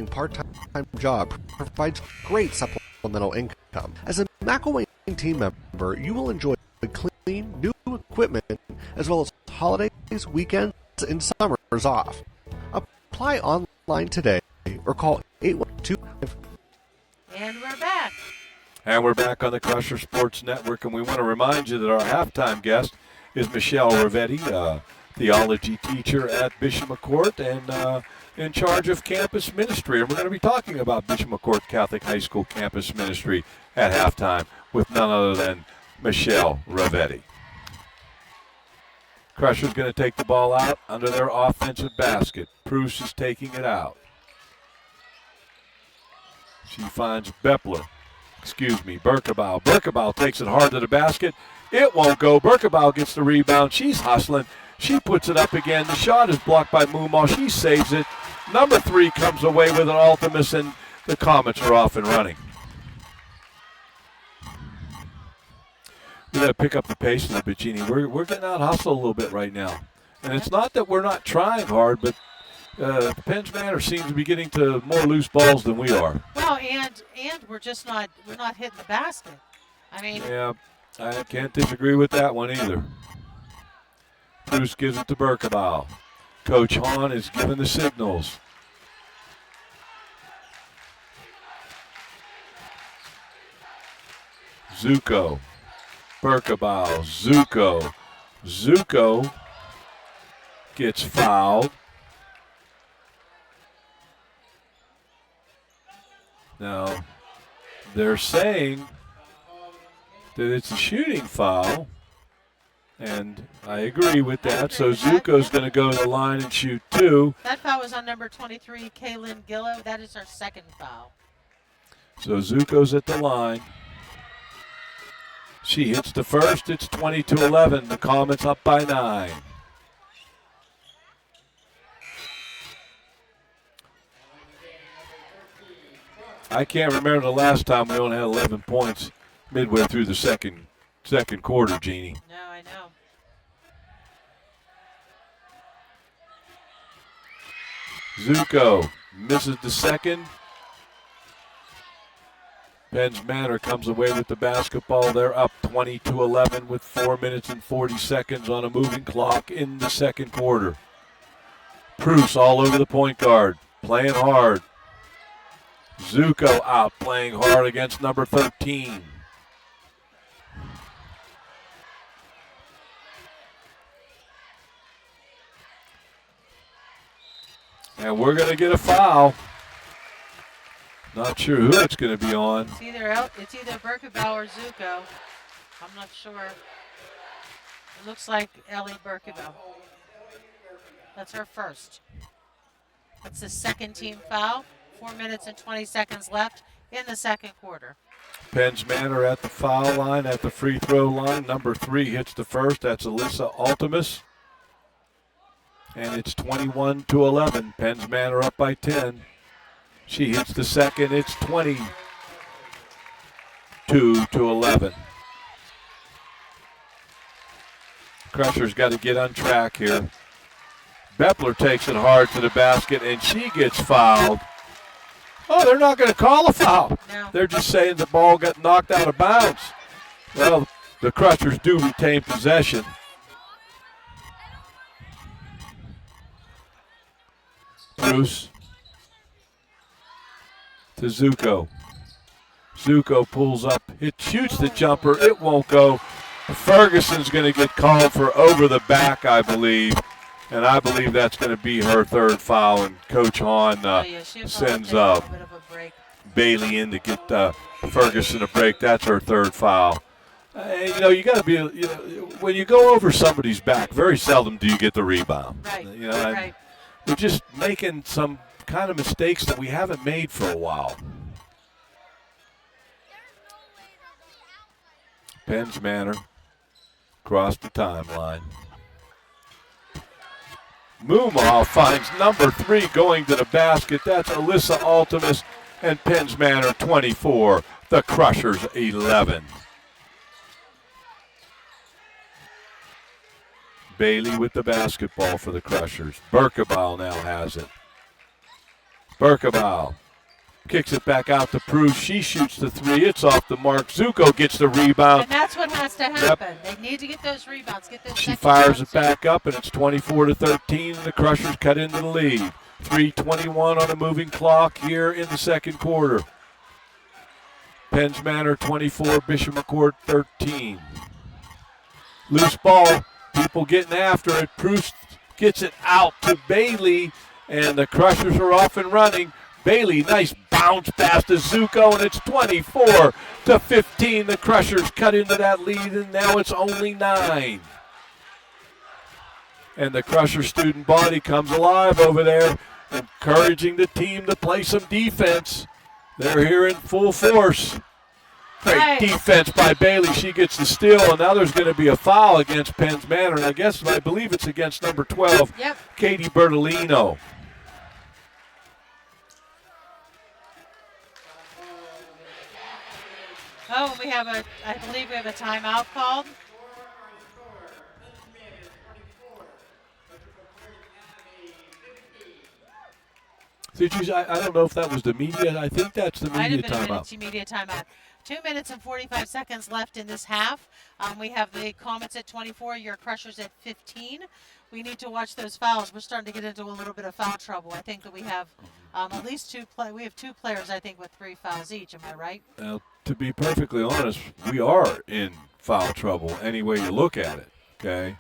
part-time job provides great supplemental income. As a McElwain team member, you will enjoy clean, new equipment, as well as holidays, weekends, and summers off. Apply online today or call 8125. And we're back. And we're back on the Crusher Sports Network, and we want to remind you that our halftime guest is Michelle Ravetti, theology teacher at Bishop McCourt and in charge of campus ministry. And we're going to be talking about Bishop McCourt Catholic High School campus ministry at halftime with none other than Michelle Ravetti. Crusher's going to take the ball out under their offensive basket. Bruce is taking it out. She finds Berkebaugh. Berkebaugh takes it hard to the basket. It won't go. Berkebaugh gets the rebound. She's hustling. She puts it up again. The shot is blocked by Moomaw. She saves it. Number 3 comes away with an ultimus, and the Comets are off and running. We got to pick up the pace a little bit, Jeannie. We're getting out hustled a little bit right now. And it's not that we're not trying hard, but Penns Manor seems to be getting to more loose balls than we are. Well, and we're just not hitting the basket. I mean, yeah, I can't disagree with that one either. Bruce gives it to Berkebaugh. Coach Hahn is giving the signals. Zuko. Berkebaugh. Zuko. Zuko gets fouled. Now, they're saying that it's a shooting foul, and I agree with that. So Zuko's going to go to the line and shoot 2. That foul was on number 23, Kaylin Gillo. That is our second foul. So Zuko's at the line. She hits the first. It's 20-11. The Comets up by 9. I can't remember the last time we only had 11 points midway through the second quarter, Jeannie. No, I know. Zuko misses the second. Penn's Manor comes away with the basketball. They're up 20-11 with 4 minutes and 40 seconds on a moving clock in the second quarter. Bruce all over the point guard, playing hard. Zuko out playing hard against number 13. And we're going to get a foul. Not sure who it's going to be on. It's either Berkebau or Zuko. I'm not sure. It looks like Ellie Berkebau. That's her first. That's the second team foul. 4 minutes and 20 seconds left in the second quarter. Penn's Manor at the foul line, at the free throw line. Number 3 hits the first. That's Alyssa Altimus. And it's 21-11. Penn's Manor up by 10. She hits the second. It's 22-11. Crusher's got to get on track here. Bepler takes it hard to the basket, and she gets fouled. Oh, they're not going to call a foul. No. They're just saying the ball got knocked out of bounds. Well, the Crushers do retain possession. Bruce to Zuko. Zuko pulls up, shoots the jumper. It won't go. Ferguson's going to get called for over the back, I believe. And I believe that's going to be her third foul. And Coach Hahn sends Bailey in to get Ferguson a break. That's her third foul. You got to be, when you go over somebody's back, very seldom do you get the rebound. Right. Right. We're just making some kind of mistakes that we haven't made for a while. Penn's Manor across the timeline. Moomaw finds number 3 going to the basket. That's Alyssa Altimus, and Penn's Manor 24, the Crushers 11. Bailey with the basketball for the Crushers. Berkebau now has it. Berkebau kicks it back out to Bruce. She shoots the 3. It's off the mark. Zuko gets the rebound. And that's what has to happen. Yep. They need to get those rebounds. She fires it back up, and it's 24-13. And the Crushers cut into the lead. 3:21 on a moving clock here in the second quarter. Penn's Manor 24, Bishop McCourt 13. Loose ball. People getting after it. Proust gets it out to Bailey, and the Crushers are off and running. Bailey, nice bounce pass to Zuko, and it's 24-15. The Crushers cut into that lead, and now it's only 9. And the Crusher student body comes alive over there, encouraging the team to play some defense. They're here in full force. Great defense by Bailey. She gets the steal, and now there's going to be a foul against Penn's Manor, and I believe it's against number 12, Katie Bertolino. Oh, I believe we have a timeout called. I don't know if that was the media. I think that's the media timeout. Might have been a media timeout. 2 minutes and 45 seconds left in this half. We have the Comets at 24, your Crushers at 15. We need to watch those fouls. We're starting to get into a little bit of foul trouble. I think that we have at least we have 2 players, I think, with 3 fouls each. Am I right? Now, to be perfectly honest, we are in foul trouble any way you look at it, okay?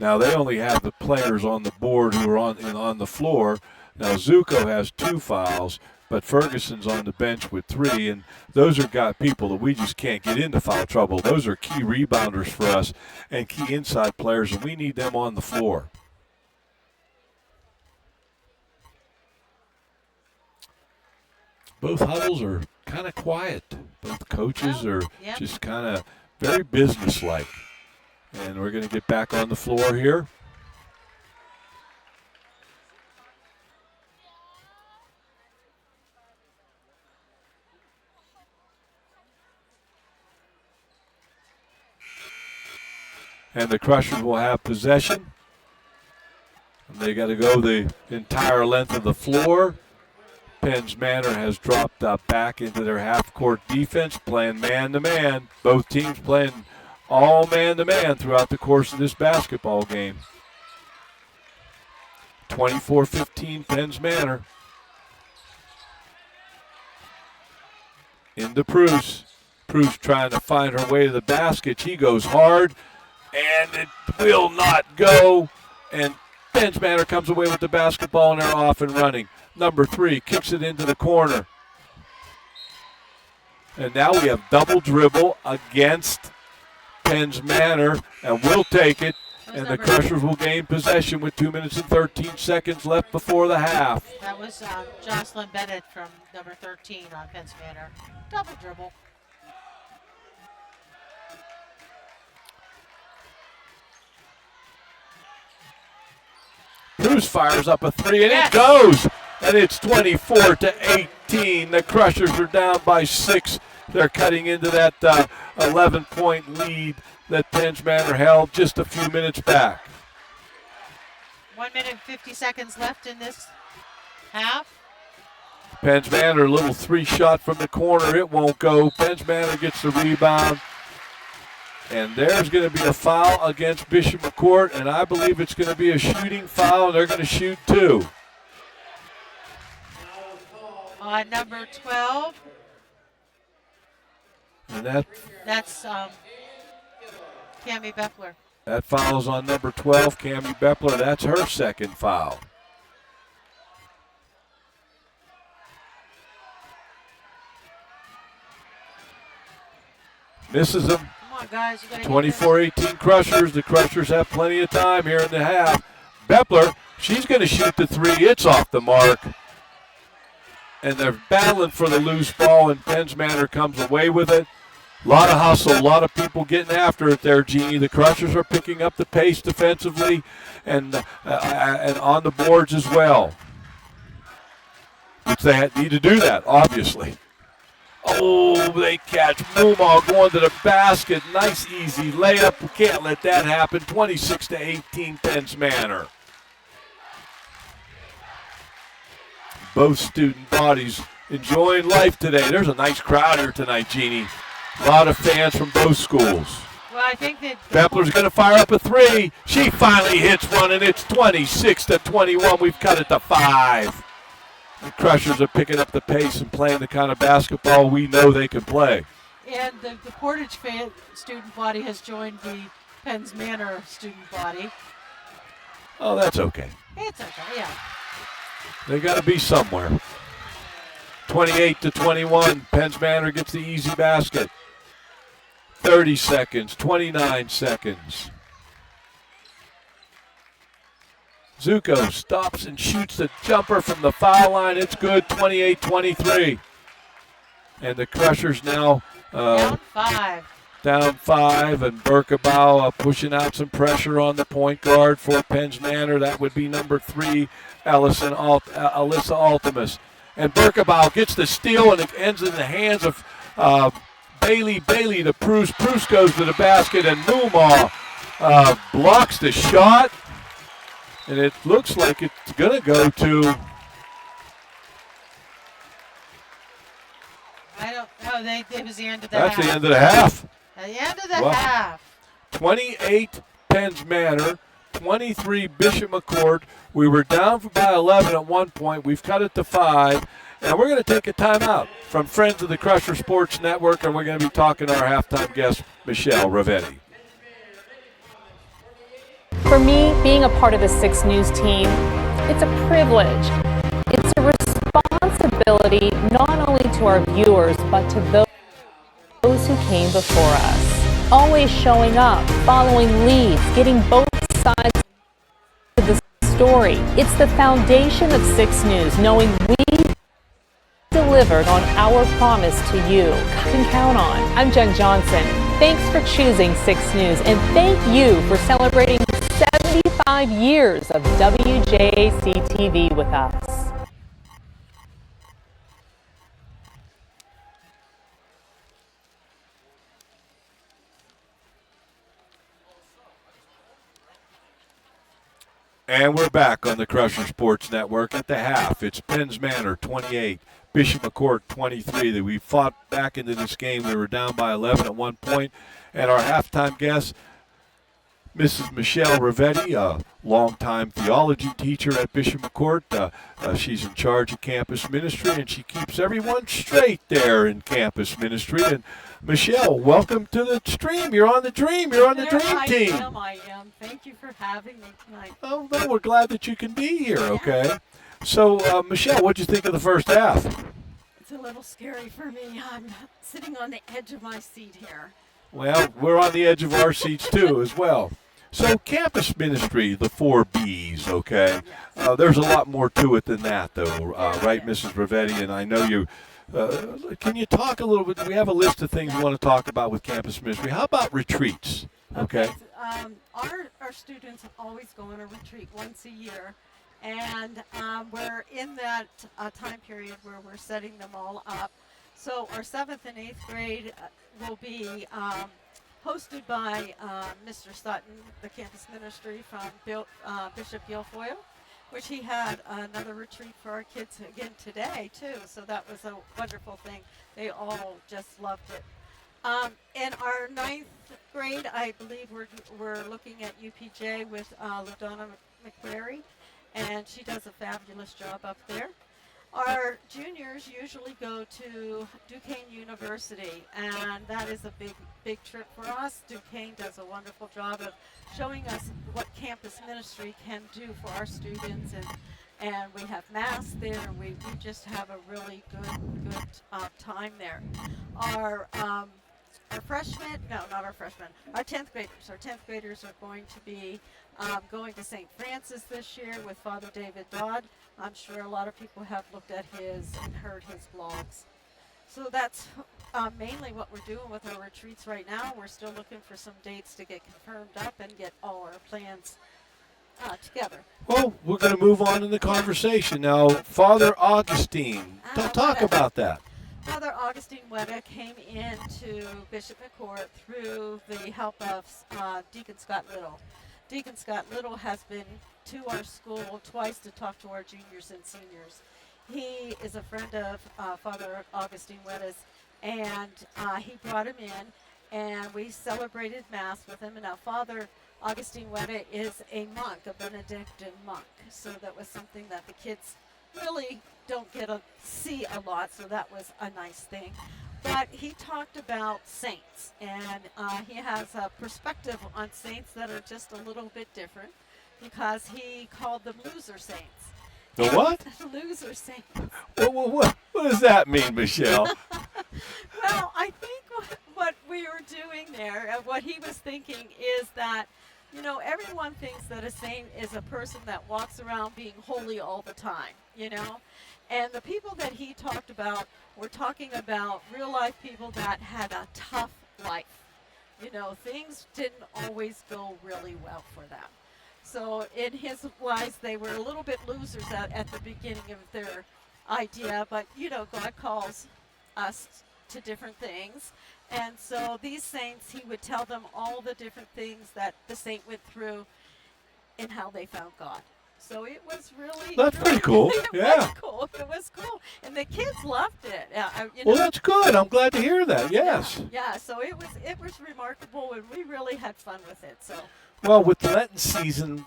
Now they only have the players on the board who are on the floor. Now Zuko has 2 fouls, but Ferguson's on the bench with 3, and those are got people that we just can't get into foul trouble. Those are key rebounders for us and key inside players, and we need them on the floor. Both huddles are kind of quiet. Both coaches are just kind of very businesslike. And we're going to get back on the floor here. And the Crushers will have possession. And they got to go the entire length of the floor. Penn's Manor has dropped back into their half-court defense, playing man-to-man. Both teams playing all man-to-man throughout the course of this basketball game. 24-15 Penn's Manor. Into Pruce. Pruce trying to find her way to the basket. She goes hard, and it will not go. And Penn's Manor comes away with the basketball, and they're off and running. Number 3 kicks it into the corner. And now we have double dribble against Penn's Manor, and we'll take it. And the Crushers will gain possession with 2 minutes and 13 seconds left before the half. That was Jocelyn Bennett from number 13 on Penn's Manor. Double dribble. Bruce fires up a 3, and it goes. And it's 24-18. The Crushers are down by 6. They're cutting into that 11-point lead that Penn's Manor held just a few minutes back. 1 minute and 50 seconds left in this half. Penn's Manor, a little 3-shot from the corner. It won't go. Penn's Manor gets the rebound. And there's going to be a foul against Bishop McCourt, and I believe it's going to be a shooting foul, and they're going to shoot 2. On number 12. And that's Cammie Bepler. That foul's on number 12, Cammie Bepler. That's her second foul. Misses them. Come on, guys. 24-18 Crushers. The Crushers have plenty of time here in the half. Bepler, she's going to shoot the 3. It's off the mark. And they're battling for the loose ball, and Penn's Manor comes away with it. A lot of hustle, a lot of people getting after it there, Jeannie. The Crushers are picking up the pace defensively and on the boards as well. Which they need to do that, obviously. Oh, they catch Moomaw going to the basket. Nice, easy layup. We can't let that happen. 26-18, Penn's Manor. Both student bodies enjoying life today. There's a nice crowd here tonight, Jeannie. A lot of fans from both schools. Well, I think that Bepler's going to fire up a 3. She finally hits one, and it's 26-21. We've cut it to 5. The Crushers are picking up the pace and playing the kind of basketball we know they can play. And the Portage student body has joined the Penn's Manor student body. Oh, that's okay. It's okay, yeah. They got to be somewhere. 28-21. Penn's Manor gets the easy basket. 30 seconds, 29 seconds. Zuko stops and shoots the jumper from the foul line. It's good, 28-23. And the Crushers now down 5. Down 5, and Berkebau pushing out some pressure on the point guard for Penn's Manor. That would be number 3, Alyssa Altimus. And Berkebau gets the steal, and it ends in the hands of Bailey to Pruce. Pruce goes to the basket, and Moomaw blocks the shot. And it looks like it's going to go to... I don't know. It was the end of the half. That's the end of the half. At the end of the half. 28 Penn's Manor, 23 Bishop McCourt. We were down by 11 at one point. We've cut it to 5. And we're going to take a timeout from Friends of the Crusher Sports Network, and we're going to be talking to our halftime guest, Michelle Ravetti. For me, being a part of the 6 News team, it's a privilege. It's a responsibility not only to our viewers, but to those who came before us. Always showing up, following leads, getting both sides of the story. It's the foundation of 6 News, knowing we delivered on our promise to you. You can count on. I'm Jen Johnson. Thanks for choosing 6 News, and thank you for celebrating 75 years of WJAC TV with us. And we're back on the Crusher Sports Network at the half. It's Penn's Manor 28, Bishop McCourt 23. That we fought back into this game. We were down by 11 at one point. And our halftime guest, Mrs. Michelle Rivetti, a longtime theology teacher at Bishop McCourt. She's in charge of campus ministry, and she keeps everyone straight there in campus ministry. And Michelle, welcome to the stream. You're on the Dream. You're on the Dream Team. I am. Thank you for having me tonight. Oh, no, we're glad that you can be here, okay? So, Michelle, what'd you think of the first half? It's a little scary for me. I'm sitting on the edge of my seat here. Well, we're on the edge of our seats, too, as well. So, campus ministry, the 4 Bs, okay? There's a lot more to it than that, though, right, Mrs. Rivetti? And I know you. Can you talk a little bit? We have a list of things we want to talk about with campus ministry. How about retreats? Okay. Our students always go on a retreat once a year, and we're in that time period where we're setting them all up. So our 7th and 8th grade will be hosted by Mr. Sutton, the campus ministry from Bishop Guilfoyle, which he had another retreat for our kids again today too. So that was a wonderful thing. They all just loved it. In our 9th grade, I believe we're looking at UPJ with LaDonna McQuarrie, and she does a fabulous job up there. Our juniors usually go to Duquesne University, and that is a big trip for us. Duquesne does a wonderful job of showing us what campus ministry can do for our students, and we have mass there, and we just have a really good time there. Our freshmen, no, not our freshmen, our 10th graders. Our 10th graders are going to be going to St. Francis this year with Father David Dodd. I'm sure a lot of people have looked at his and heard his blogs. So that's mainly what we're doing with our retreats right now. We're still looking for some dates to get confirmed up and get all our plans together. Well, we're going to move on in the conversation now. Father Augustine, talk about that. Father Augustine Wetta came into Bishop McCourt through the help of Deacon Scott Little. Deacon Scott Little has been to our school twice to talk to our juniors and seniors. He is a friend of Father Augustine Wetta's, and he brought him in, and we celebrated Mass with him. And now Father Augustine Wetta is a monk, a Benedictine monk, so that was something that the kids really don't get to see a lot, so that was a nice thing. But he talked about saints, and he has a perspective on saints that are just a little bit different, because he called them loser saints. The what? Loser saints. What does that mean, Michelle? Well, I think what we were doing there, and what he was thinking, is that, you know, everyone thinks that a saint is a person that walks around being holy all the time, you know? And the people that he talked about were talking about real life people that had a tough life. You know, things didn't always go really well for them. So in his wise, they were a little bit losers at the beginning of their idea, but you know, God calls us to different things. And so these saints, he would tell them all the different things that the saint went through and how they found God. So it was really... That's pretty cool. It was cool. And the kids loved it. Well, that's good. I'm glad to hear that. Yes. Yeah, so it was remarkable, and we really had fun with it. So. Well, with the Lenten season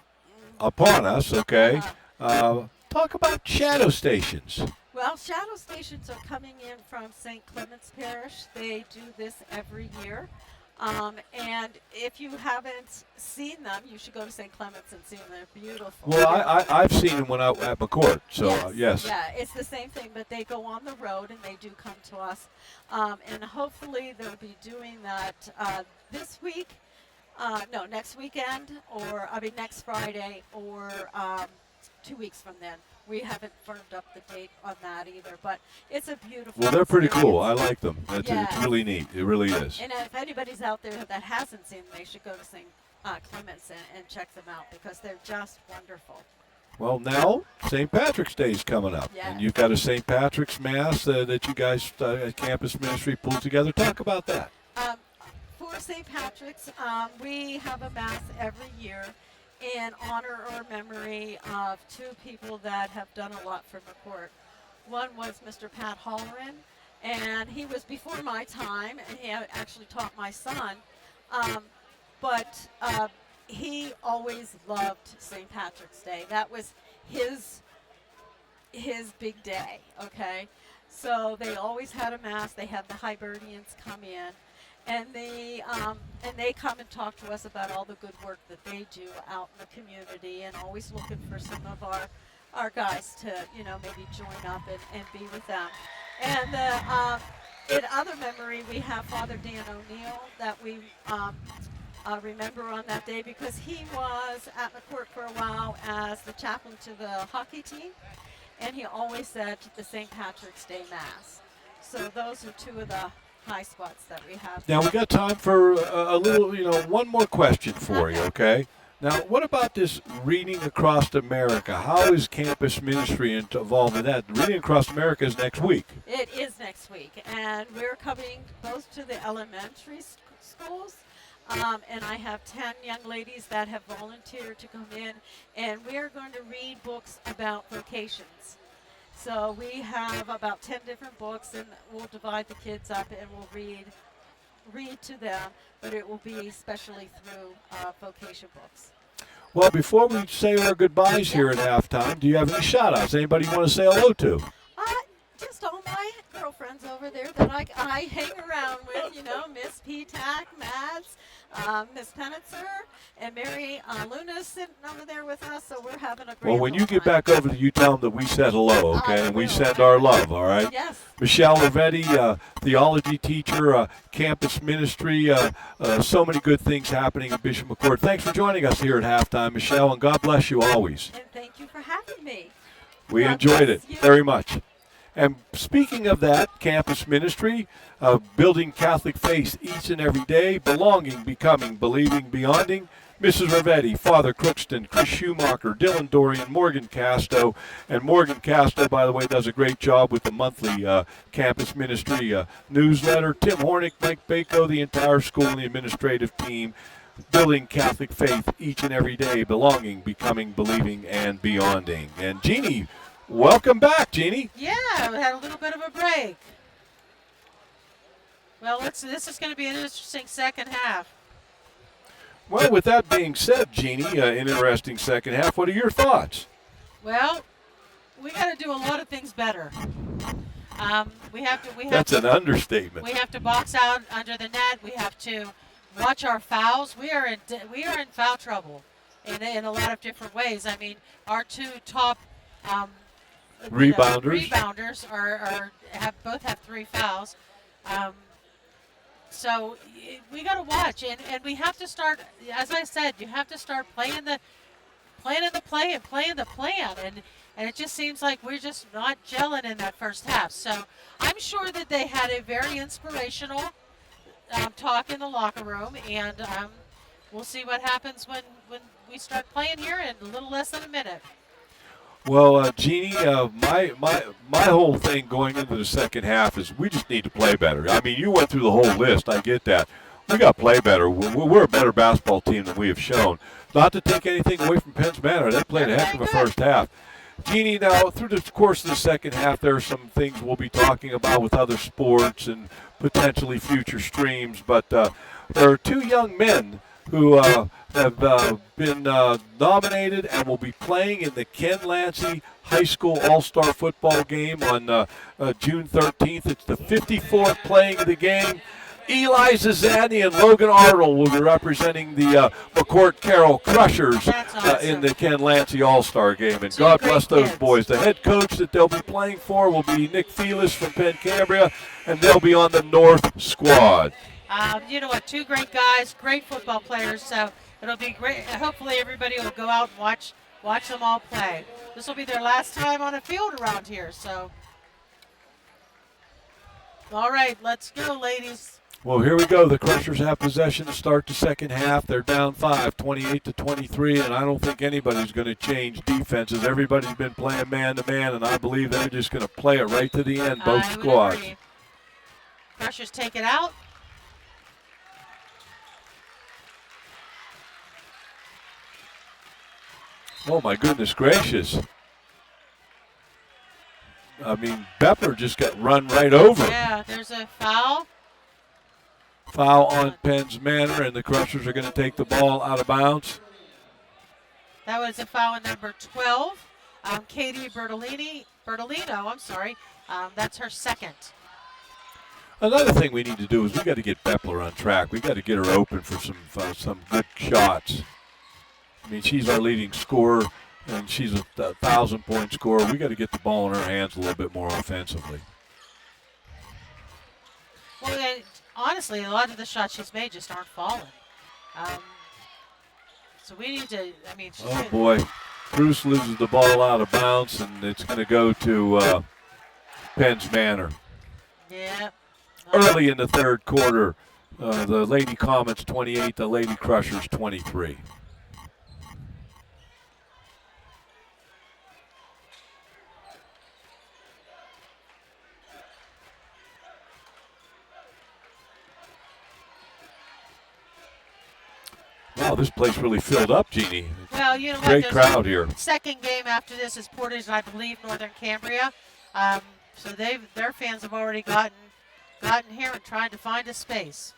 upon us, okay, talk about shadow stations. Well, shadow stations are coming in from St. Clement's Parish. They do this every year. And if you haven't seen them, you should go to St. Clement's and see them. They're beautiful. Well, I've seen them when I at McCourt, so yes. Yeah, it's the same thing, but they go on the road and they do come to us. And hopefully they'll be doing that this week. No, next weekend, or next Friday, or 2 weeks from then. We haven't firmed up the date on that either, but it's a beautiful. Well, they're pretty experience. cool. I like them. It's really neat. It really is. And if anybody's out there that hasn't seen them, they should go to St. Clement's and check them out because they're just wonderful. Well, now St. Patrick's Day is coming up, Yes. and you've got a St. Patrick's Mass that you guys at Campus Ministry pulled together. Talk about that. For St. Patrick's, we have a Mass every year in honor or memory of two people that have done a lot for McCourt. One was Mr. Pat Holleran, and he was before my time, and he actually taught my son. But he always loved St. Patrick's Day. That was his big day, okay? So they always had a Mass. They had the Hibernians come in. And they come and talk to us about all the good work that they do out in the community, and always looking for some of our guys to maybe join up and be with them. And in other memory, we have Father Dan O'Neill that we remember on that day because he was at McCourt for a while as the chaplain to the hockey team, and he always said the St. Patrick's Day Mass. So those are two of the high spots that we have. Now, we got time for a little, one more question for you, okay? Now, what about this Reading Across America? How is Campus Ministry involved in that? Reading Across America is next week. It is next week, and we're coming both to the elementary schools, and I have 10 young ladies that have volunteered to come in, and we're going to read books about vocations. So we have about 10 different books, and we'll divide the kids up and we'll read to them, but it will be especially through vocation books. Well, before we say our goodbyes here at halftime, do you have any shout-outs? Anybody you want to say hello to? Just all my girlfriends over there that I hang around with, Miss P-Tac, Mads, Miss Penitzer, and Mary Luna's sitting over there with us, so we're having a great Well, when you get time. back over there, you tell them that we said hello, okay? And we send our love, all right? Yes. Michelle Ravetti, theology teacher, campus ministry, so many good things happening at Bishop McCourt. Thanks for joining us here at halftime, Michelle, and God bless you always. And thank you for having me. We God enjoyed bless it you. very much. And speaking of that, campus ministry, building Catholic faith each and every day, belonging, becoming, believing, beyonding, Mrs. Ravetti, Father Crookston, Chris Schumacher, Dylan Dorian, Morgan Casto. And Morgan Casto, by the way, does a great job with the monthly campus ministry newsletter. Tim Hornick, Mike Bako, the entire school and the administrative team, building Catholic faith each and every day, belonging, becoming, believing, and beyonding. And Jeannie, welcome back, Jeannie. Yeah, we had a little bit of a break. Well, this is going to be an interesting second half. Well, with that being said, Jeannie, an interesting second half. What are your thoughts? Well, we got to do a lot of things better. That's an understatement. We have to box out under the net. We have to watch our fouls. We are in foul trouble in a lot of different ways. I mean, our two top rebounders both have 3 fouls. So we got to watch, and we have to start. As I said, you have to start playing the play and playing the plan, and it just seems like we're just not gelling in that first half. So I'm sure that they had a very inspirational talk in the locker room, and we'll see what happens when we start playing here in a little less than a minute. Well, Jeannie, my whole thing going into the second half is we just need to play better. I mean, you went through the whole list. I get that. We got to play better. We're a better basketball team than we have shown. Not to take anything away from Penn's Manor. They played a heck of a first half. Jeannie, now, through the course of the second half, there are some things we'll be talking about with other sports and potentially future streams. But there are 2 young men who have been nominated and will be playing in the Ken Lancey High School All-Star Football game on June 13th. It's the 54th playing of the game. Eli Zazani and Logan Arnold will be representing the McCourt Carroll Crushers That's awesome. in the Ken Lancey All-Star game. And Two God great bless those kids. boys. The head coach that they'll be playing for will be Nick Felis from Penn Cambria, and they'll be on the North squad. You know what? Two great guys, great football players. So it'll be great. Hopefully everybody will go out and watch them all play. This will be their last time on a field around here. So, all right, let's go, ladies. Well, here we go. The Crushers have possession to start the second half. They're down 5, 28-23, and I don't think anybody's going to change defenses. Everybody's been playing man-to-man, and I believe they're just going to play it right to the end, both I would squads. agree. Crushers take it out. Oh, my goodness gracious. I mean, Bepler just got run right over. Yeah, there's a foul. Foul on Penn's Manor, and the Crushers are going to take the ball out of bounds. That was a foul on number 12. Katie Bertolino, that's her second. Another thing we need to do is we got to get Bepler on track. We got to get her open for some good shots. I mean, she's our leading scorer, and she's a 1,000-point scorer. We got to get the ball in her hands a little bit more offensively. Well, and honestly, a lot of the shots she's made just aren't falling. So we need to, I mean, she's Oh, boy. Bruce loses the ball out of bounds, and it's going to go to Penn's Manor. Yeah. Early in the third quarter, the Lady Comets 28, the Lady Crushers 23. Wow, this place really filled up, Jeannie. Well, you know what? Great there's crowd a here. Second game after this is Portage, and I believe Northern Cambria. So their fans have already gotten here and trying to find a space.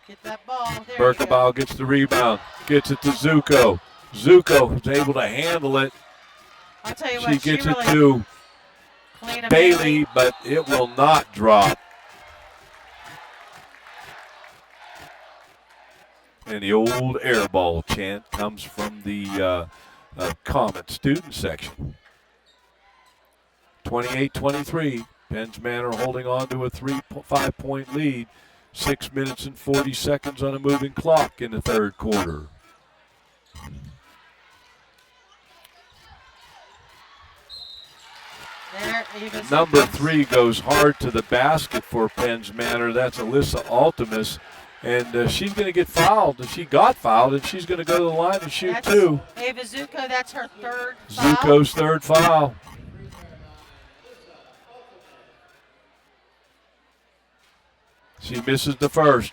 Get that ball. There you go. Berkebile gets the rebound, gets it to Zuko. Zuko is able to handle it. I'll tell you She what, gets really it to Kalina Bailey, but it will not drop. And the old air ball chant comes from the Comet student section. 28-23. Penn's Manor holding on to a 5-point lead. 6 minutes and 40 seconds on a moving clock in the third quarter. There, Eva Number Zupas. 3 goes hard to the basket for Penn's Manor. That's Alyssa Altimus. And she's going to get fouled. And she got fouled, and she's going to go to the line and shoot That's two. Ava Zuko, that's her third foul. Zuko's third foul. She misses the first.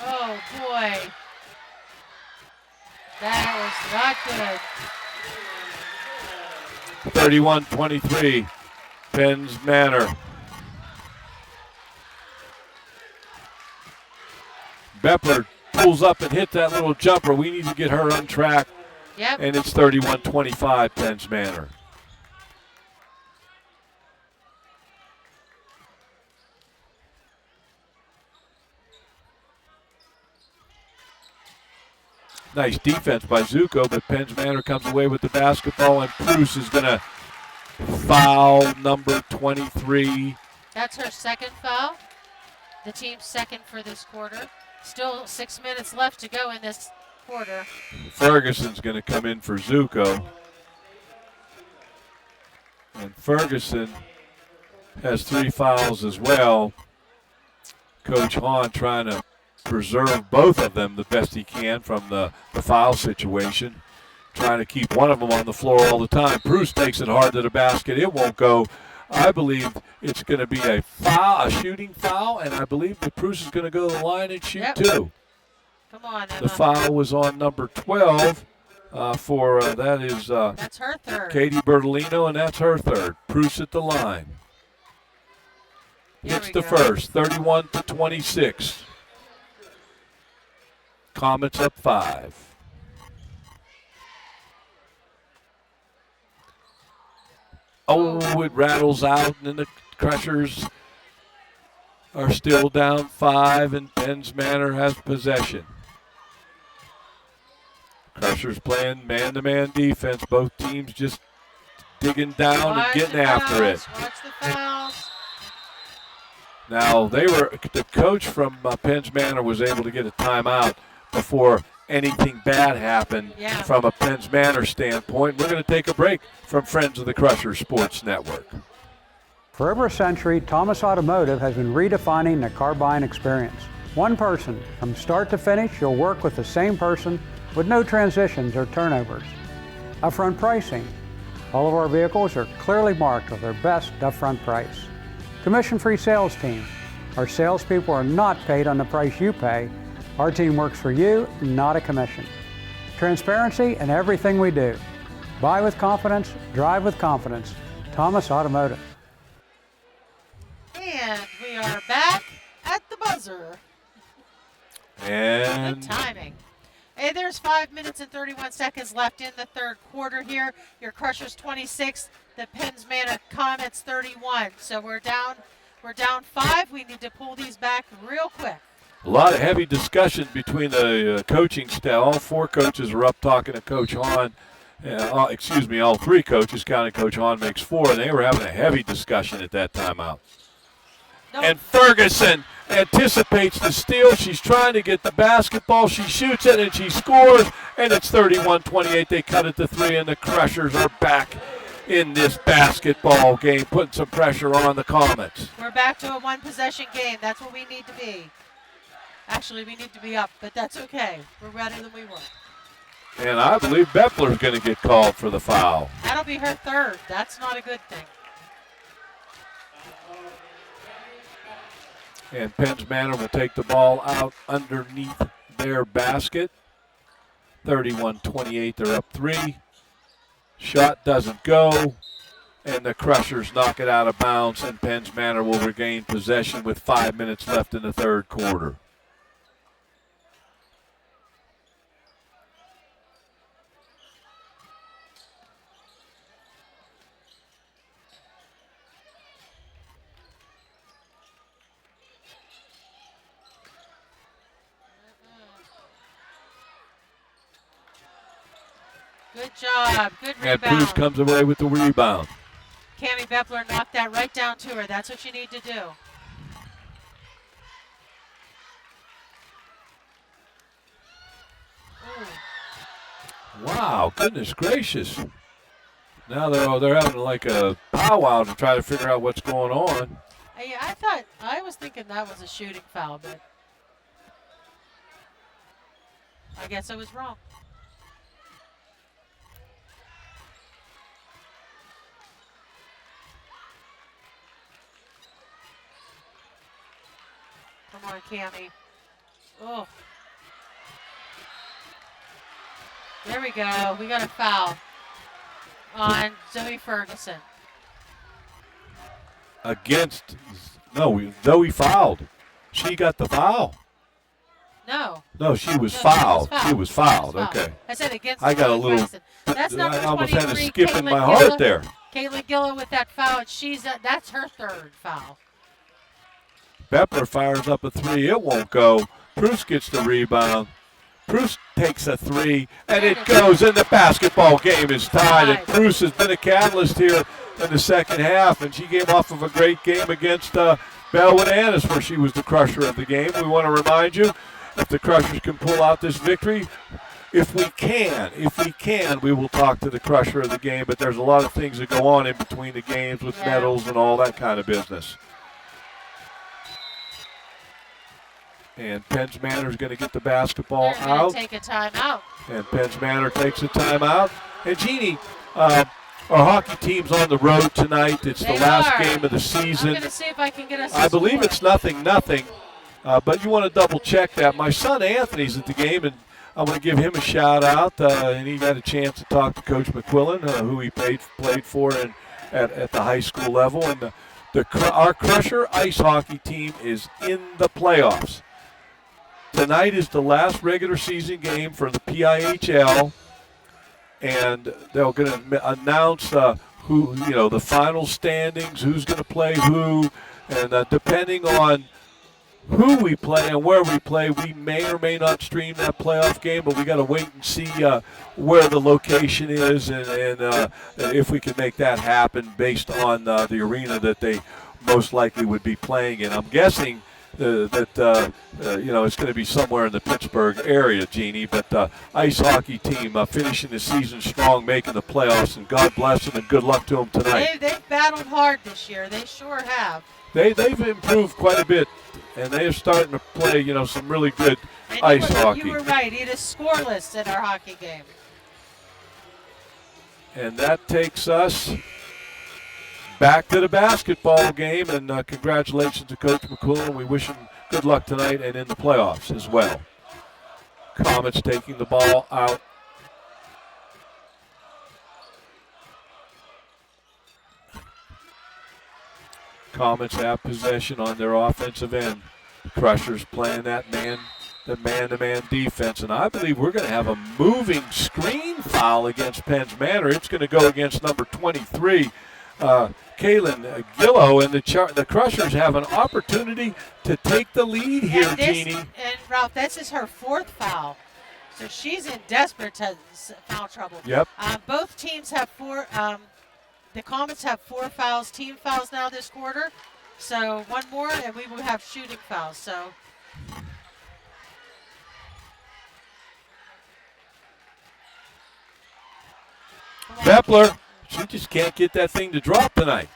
Oh, boy. That was not good. 31-23. Penn's Manor. Bepler pulls up and hits that little jumper. We need to get her on track. Yep. And it's 31-25, Penn's Manor. Nice defense by Zuko, but Penn's Manor comes away with the basketball, and Bruce is going to foul number 23. That's her second foul. The team's second for this quarter. Still 6 minutes left to go in this quarter. Ferguson's going to come in for Zuko. And Ferguson has 3 fouls as well. Coach Hahn trying to preserve both of them the best he can from the foul situation. Trying to keep one of them on the floor all the time. Bruce takes it hard to the basket. It won't go. I believe it's going to be a foul, a shooting foul, and I believe that Bruce is going to go to the line and shoot two. Come on, Emma. The foul was on number 12 that is that's her third. Katie Bertolino, and that's her third. Bruce at the line. Here Hits we the go. first, 31-26. Comets up 5. Oh, it rattles out, and then the Crushers are still down 5, and Penns Manor has possession. Crushers playing man-to-man defense. Both teams just digging down and getting after it. Watch the fouls. Now, the coach from Penns Manor was able to get a timeout before anything bad happened from a Penns Manor standpoint. We're going to take a break from Friends of the Crushers Sports Network. For over a century, Thomas Automotive has been redefining the car buying experience. One person, from start to finish, you'll work with the same person with no transitions or turnovers. Upfront pricing. All of our vehicles are clearly marked with their best upfront price. Commission-free sales team. Our salespeople are not paid on the price you pay. Our team works for you, not a commission. Transparency in everything we do. Buy with confidence, drive with confidence. Thomas Automotive. And we are back at the buzzer. And good timing. Hey, there's 5 minutes and 31 seconds left in the third quarter here. Your Crushers 26, the Penns Manor Comets 31. So we're down 5. We need to pull these back real quick. a lot of heavy discussion between the coaching staff. All 4 coaches are up talking to Coach Hahn. All 3 coaches, counting Coach Hahn, makes 4, and they were having a heavy discussion at that timeout. Nope. And Ferguson anticipates the steal. She's trying to get the basketball. She shoots it, and she scores, and it's 31-28. They cut it to 3, and the Crushers are back in this basketball game, putting some pressure on the Comets. We're back to a one-possession game. That's what we need to be. Actually, we need to be up, but that's okay. We're better than we were. And I believe Beppler's going to get called for the foul. That'll be her 3rd. That's not a good thing. And Penns Manor will take the ball out underneath their basket. 31-28, they're up 3. Shot doesn't go, and the Crushers knock it out of bounds, and Penns Manor will regain possession with 5 minutes left in the third quarter. Good job. Good And rebound. Bruce comes away with the rebound. Cammie Beppler knocked that right down to her. That's what you need to do. Ooh. Wow, goodness gracious. Now they're having like a powwow to try to figure out what's going on. I was thinking that was a shooting foul, but I guess I was wrong. Come on, Cammie. Oh. There we go. We got a foul on Zoe Ferguson. Zoe fouled. She got the foul. No, she was fouled. She was fouled. Okay. I said against I got Zoe a little. Ferguson. That's number I almost had a 23, skip in Caitlin my heart Gilla. there. Caitlin Gilla with that foul. That's her 3rd foul. Beppler fires up a 3. It won't go. Bruce gets the rebound. Bruce takes a 3, and it goes, and the basketball game is tied. And Bruce has been a catalyst here in the second half, and she came off of a great game against Bellwood Annis, where she was the crusher of the game. We want to remind you, if the Crushers can pull out this victory, if we can, we will talk to the crusher of the game. But there's a lot of things that go on in between the games with medals and all that kind of business. And Penns Manor is going to get the basketball They're out. Take a timeout. And Penns Manor takes a timeout. And Jeannie, our hockey team's on the road tonight. It's the last game of the season. I'm going to see if I can get us. I believe it's 0-0. But you want to double check that. My son Anthony's at the game, and I want to give him a shout out. And he got a chance to talk to Coach McQuillan, who he played for at the high school level. And our Crusher ice hockey team is in the playoffs. tonight is the last regular season game for the PIHL, and they're going to announce who, the final standings, who's going to play who, and depending on who we play and where we play, we may or may not stream that playoff game, but we got to wait and see where the location is and if we can make that happen based on the arena that they most likely would be playing in. I'm guessing that it's going to be somewhere in the Pittsburgh area, Jeannie, but the ice hockey team finishing the season strong, making the playoffs, and God bless them and good luck to them tonight. They've battled hard this year. They sure have. They've improved quite a bit, and they're starting to play, some really good ice hockey. You were right. It is scoreless in our hockey game. And that takes us back to the basketball game, and congratulations to Coach McCool. We wish him good luck tonight and in the playoffs as well. Comets taking the ball out. Comets have possession on their offensive end. The Crushers playing the man-to-man defense, and I believe we're going to have a moving screen foul against Penn's Manor. It's going to go against number 23, Kaylin Gillo, and the Crushers have an opportunity to take the lead here, Jeannie. And Ralph, this is her fourth foul, so she's in desperate foul trouble. Yep. Both teams have four. The Comets have 4 fouls, team fouls now this quarter. So one more, and we will have shooting fouls. So. Bepler, she just can't get that thing to drop tonight.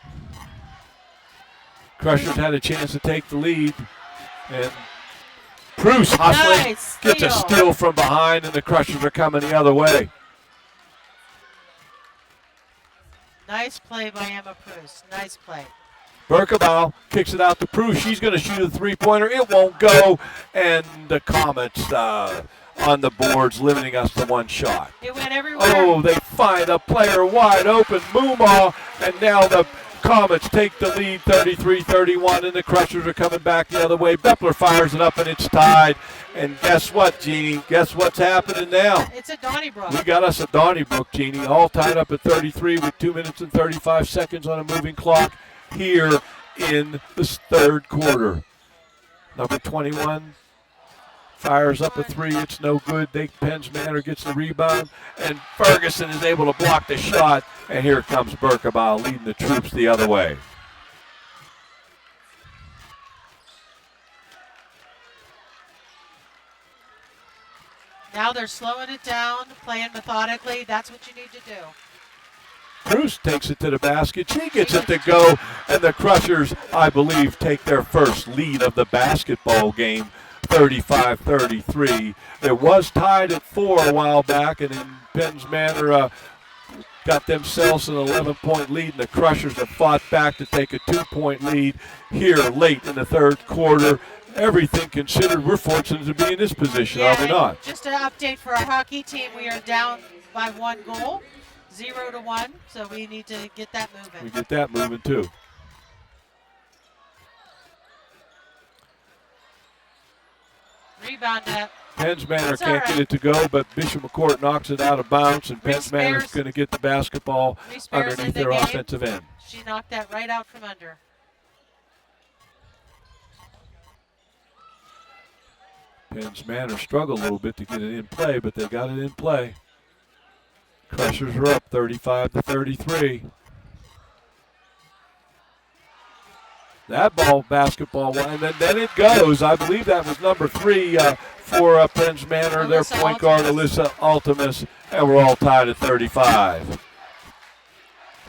Crushers had a chance to take the lead, and Bruce hustling, gets a steal from behind, and the Crushers are coming the other way. Nice play by Emma Bruce. Nice play. Berkebau kicks it out to Bruce. She's going to shoot a three-pointer. It won't go, and the Comets on the boards, limiting us to one shot. It went everywhere. Oh, they find a player wide open, Moomaw, and now the Comets take the lead 33-31, and the Crushers are coming back the other way. Bepler fires it up, and it's tied. And guess what, Jeannie? Guess what's happening now? It's a Donnybrook. We got us a Donnybrook, Jeannie, all tied up at 33 with 2 minutes and 35 seconds on a moving clock here in the third quarter. Number 21 fires up a three. It's no good. Penn's Manor gets the rebound, and Ferguson is able to block the shot. And here comes Berkebau leading the troops the other way. Now they're slowing it down, playing methodically. That's what you need to do. Bruce takes it to the basket. She gets it to go, and the Crushers, I believe, take their first lead of the basketball game, 35-33. It was tied at 4 a while back, and then Penn's Manor got themselves an 11-point lead, and the Crushers have fought back to take a 2-point lead here late in the third quarter. Everything considered, we're fortunate to be in this position, are we not? Just an update for our hockey team. We are down by 1 goal, 0-1, so we need to get that moving. We get that moving, too. Rebound that. Penn's Manor can't get it to go, but Bishop McCourt knocks it out of bounds, and Penn's Manor's going to get the basketball underneath their offensive end. She knocked that right out from under. Penn's Manor struggled a little bit to get it in play, but they got it in play. Crushers are up 35-33. That basketball, and then it goes. I believe that was number 3 for Penn's Manor, their point guard, Alyssa Ultimus, and we're all tied at 35.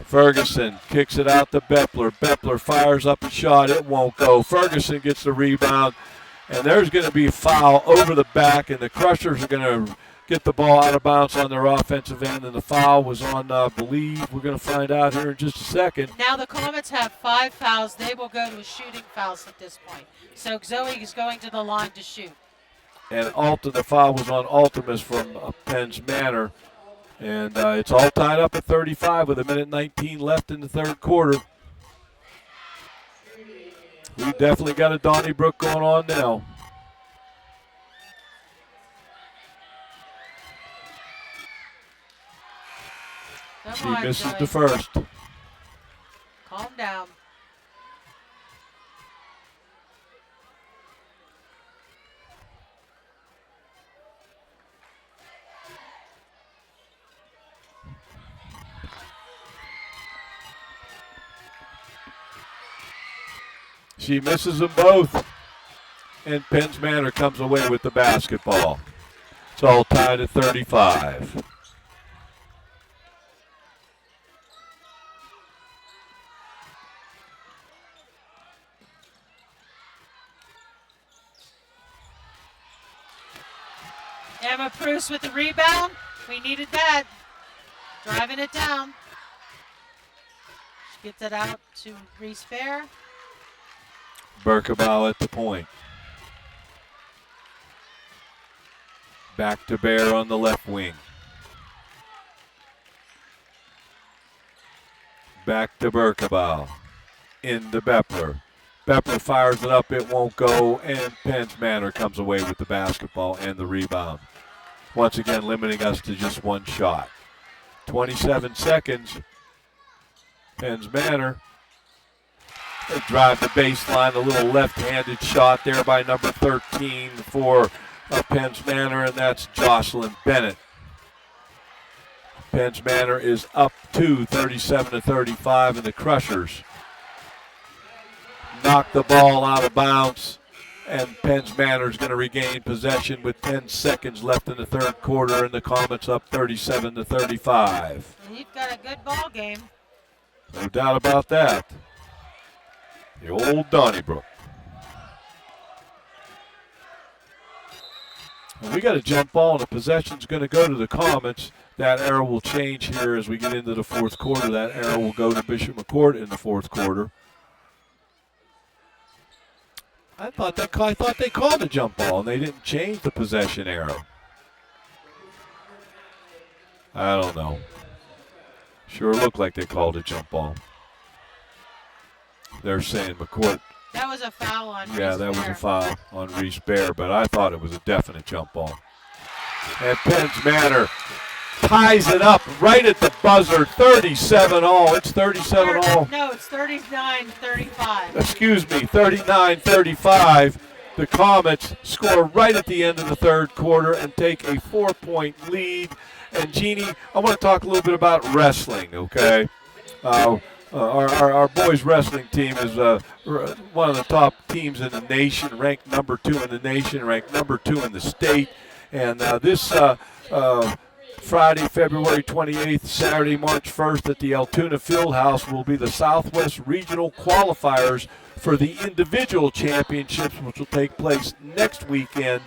Ferguson kicks it out to Bepler. Bepler fires up a shot. It won't go. Ferguson gets the rebound, and there's going to be a foul over the back, and the Crushers are going to get the ball out of bounds on their offensive end, and the foul was on, I believe, we're going to find out here in just a second. Now the Comets have 5 fouls. They will go to shooting fouls at this point. So Zoe is going to the line to shoot. And the foul was on Ultimus from Penn's Manor. And it's all tied up at 35 with 1:19 left in the third quarter. We definitely got a Donnybrook going on now. She on, misses Joyce. the first. Calm down. She misses them both. And Penn's Manor comes away with the basketball. It's all tied at 35. Emma Bruce with the rebound. We needed that. Driving it down. She gets it out to Reese Fair. Berkebile at the point. Back to Bear on the left wing. Back to Berkebile. Into Bepler. Bepler fires it up, it won't go, and Penn's Manor comes away with the basketball and the rebound. Once again, limiting us to just one shot. 27 seconds. Penn's Manor. They drive the baseline, a little left-handed shot there by number 13 for Penn's Manor, and that's Jocelyn Bennett. Penn's Manor is up to 37-35, and the Crushers knock the ball out of bounds, and Penn's Manor is going to regain possession with 10 seconds left in the third quarter, and the Comets up 37-35. You've got a good ball game. No doubt about that. The old Donnybrook. And we got a jump ball, and the possession's going to go to the Comets. That arrow will change here as we get into the fourth quarter. That arrow will go to Bishop McCourt in the fourth quarter. I thought they called a jump ball, and they didn't change the possession arrow. I don't know. Sure looked like they called a jump ball. They're saying McCourt. That was a foul on Reese Yeah, that was Fair. a foul on Reese Bear, but I thought it was a definite jump ball. And Penn's Manor ties it up right at the buzzer, 37-all. It's 37-all. No, it's 39-35. Excuse me, 39-35. The Comets score right at the end of the third quarter and take a 4-point lead. And Jeannie, I want to talk a little bit about wrestling, okay? Our boys wrestling team is one of the top teams in the nation, ranked number 2 in the nation, ranked number 2 in the state. And this Friday, February 28th, Saturday, March 1st at the Altoona Fieldhouse will be the Southwest Regional Qualifiers for the individual championships, which will take place next weekend,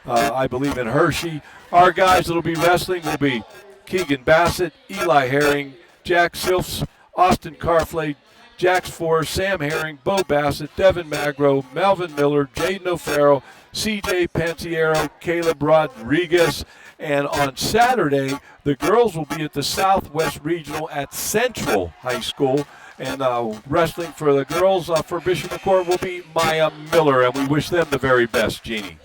I believe, in Hershey. Our guys that will be wrestling will be Keegan Bassett, Eli Herring, Jack Silfs, Austin Carfley, Jax Forrest, Sam Herring, Bo Bassett, Devin Magro, Melvin Miller, Jaden O'Farrell, C.J. Pansiero, Caleb Rodriguez. And on Saturday, the girls will be at the Southwest Regional at Central High School. And wrestling for the girls for Bishop McCourt will be Maya Miller. And we wish them the very best, Jeannie.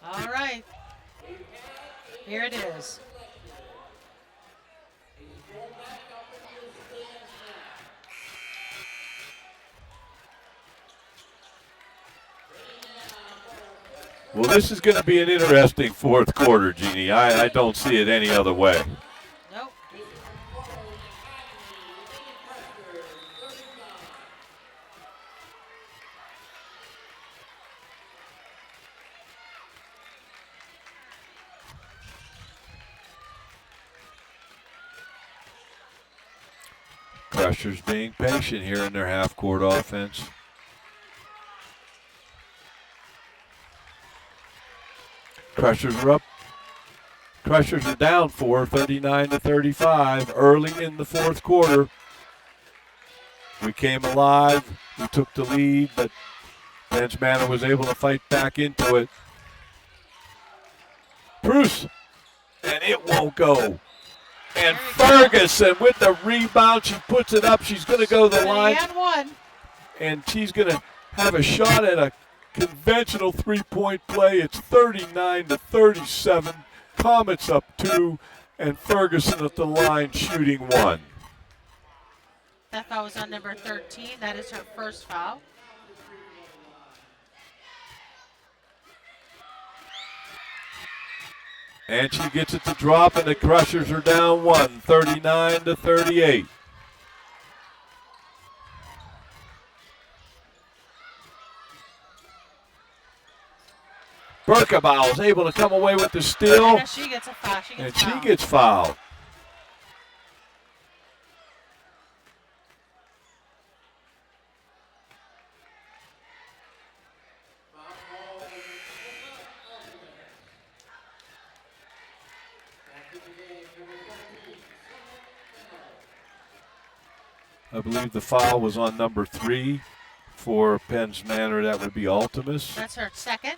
All right. Here it is. Well, this is going to be an interesting fourth quarter, Jeannie. I don't see it any other way. Nope. Crushers being patient here in their half-court offense. Crushers are up. Crushers are down 39-35 early in the fourth quarter. We came alive. We took the lead, but Penn's Manor was able to fight back into it. Bruce, and it won't go. And Ferguson with the rebound. She puts it up. She's going to go to the line. And one. And she's going to have a shot at a conventional three-point play. It's 39-37. Comets up 2. and Ferguson at the line shooting 1. That foul was on number 13. That is her first foul. And she gets it to drop, and the Crushers are down 1, 39-38. Berkebile is able to come away with the steal. Yeah, she gets a foul. She gets fouled. I believe the foul was on number 3 for Penn's Manor. That would be Ultimus. That's her second.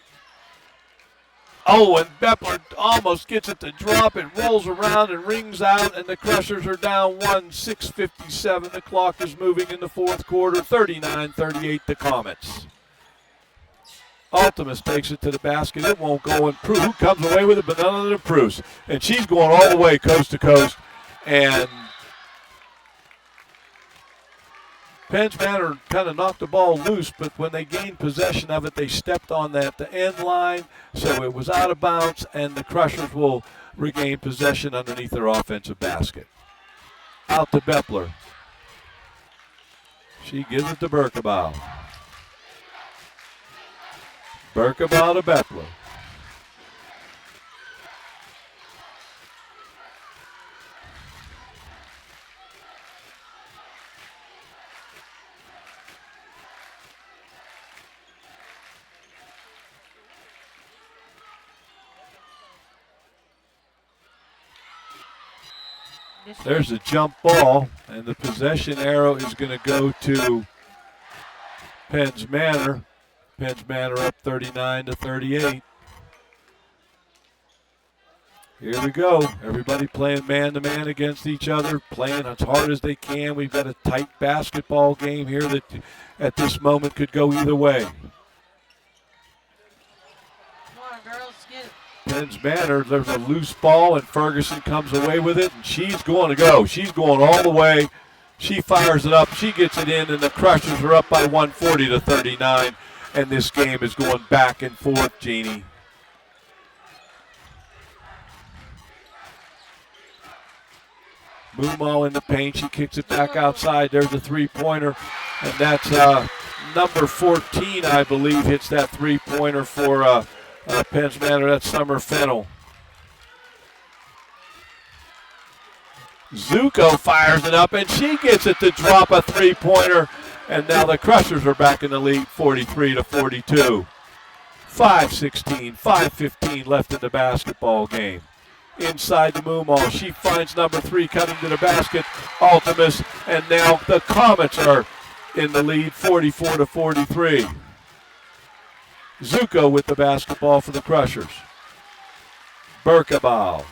Oh, and Bepler almost gets it to drop. It rolls around and rings out, and the Crushers are down 1, 6:57. The clock is moving in the fourth quarter, 39-38 the Comets. Ultimus takes it to the basket. It won't go, and Prue comes away with it, but none other than Prue. And she's going all the way coast to coast. And Penn's Manor kind of knocked the ball loose, but when they gained possession of it, they stepped on that the end line, so it was out of bounds, and the Crushers will regain possession underneath their offensive basket. Out to Bepler. She gives it to Berkebile. Berkebile to Bepler. There's a jump ball, and the possession arrow is going to go to Penn's Manor. Penn's Manor up 39-38. Here we go. Everybody playing man-to-man against each other, playing as hard as they can. We've got a tight basketball game here that at this moment could go either way. Come on, girls, get it. Penn's Manor, there's a loose ball, and Ferguson comes away with it, and she's going to go. She's going all the way. She fires it up. She gets it in, and the Crushers are up by 140-39, and this game is going back and forth, Jeannie. Mumo in the paint. She kicks it back outside. There's a three-pointer, and that's number 14, I believe, hits that three-pointer for Penn's Manor. That's Summer Fennell. Zuko fires it up, and she gets it to drop a three-pointer, and now the Crushers are back in the lead, 43-42. 5:16, 5:15 left in the basketball game. Inside the Moomaw, she finds number 3 coming to the basket, Ultimus, and now the Comets are in the lead, 44-43. Zuko with the basketball for the Crushers. Berkebile.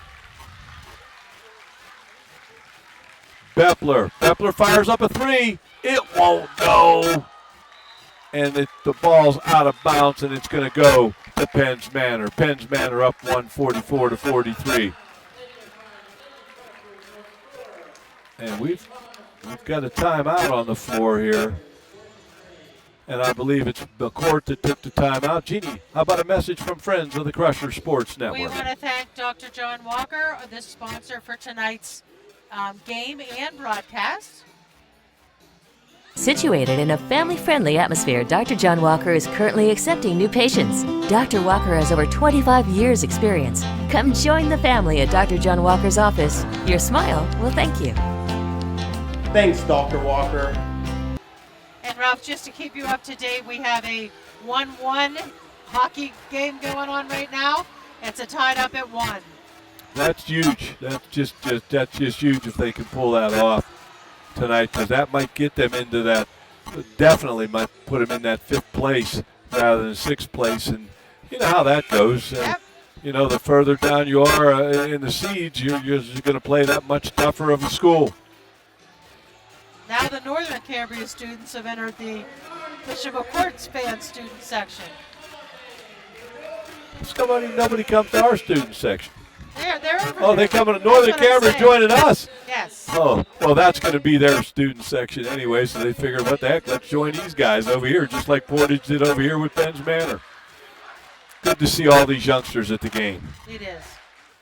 Bepler fires up a three. It won't go. And the ball's out of bounds, and it's going to go to Penn's Manor. Penn's Manor up 144-43. And we've got a timeout on the floor here. And I believe it's the court that took the timeout. Jeannie, how about a message from friends of the Crusher Sports Network? We want to thank Dr. John Walker, the sponsor for tonight's game and broadcast. Situated in a family-friendly atmosphere, Dr. John Walker is currently accepting new patients. Dr. Walker has over 25 years' experience. Come join the family at Dr. John Walker's office. Your smile will thank you. Thanks, Dr. Walker. And Ralph, just to keep you up to date, we have a 1-1 hockey game going on right now. It's a tied up at 1. That's huge. That's just huge if they can pull that off tonight, because that might get them into that, definitely might put them in that 5th place rather than 6th place. And you know how that goes. Yep. You know, the further down you are in the seeds, you're going to play that much tougher of a school. Now the Northern Cambria students have entered the Bishop McCourt's fan student section. Nobody comes to our student section. They're over Oh, they there. coming to Northern That's what I'm Cameron saying. joining us. Yes. Oh, well, that's going to be their student section anyway, so they figured, what the heck, let's join these guys over here, just like Portage did over here with Penn's Manor. Good to see all these youngsters at the game. It is.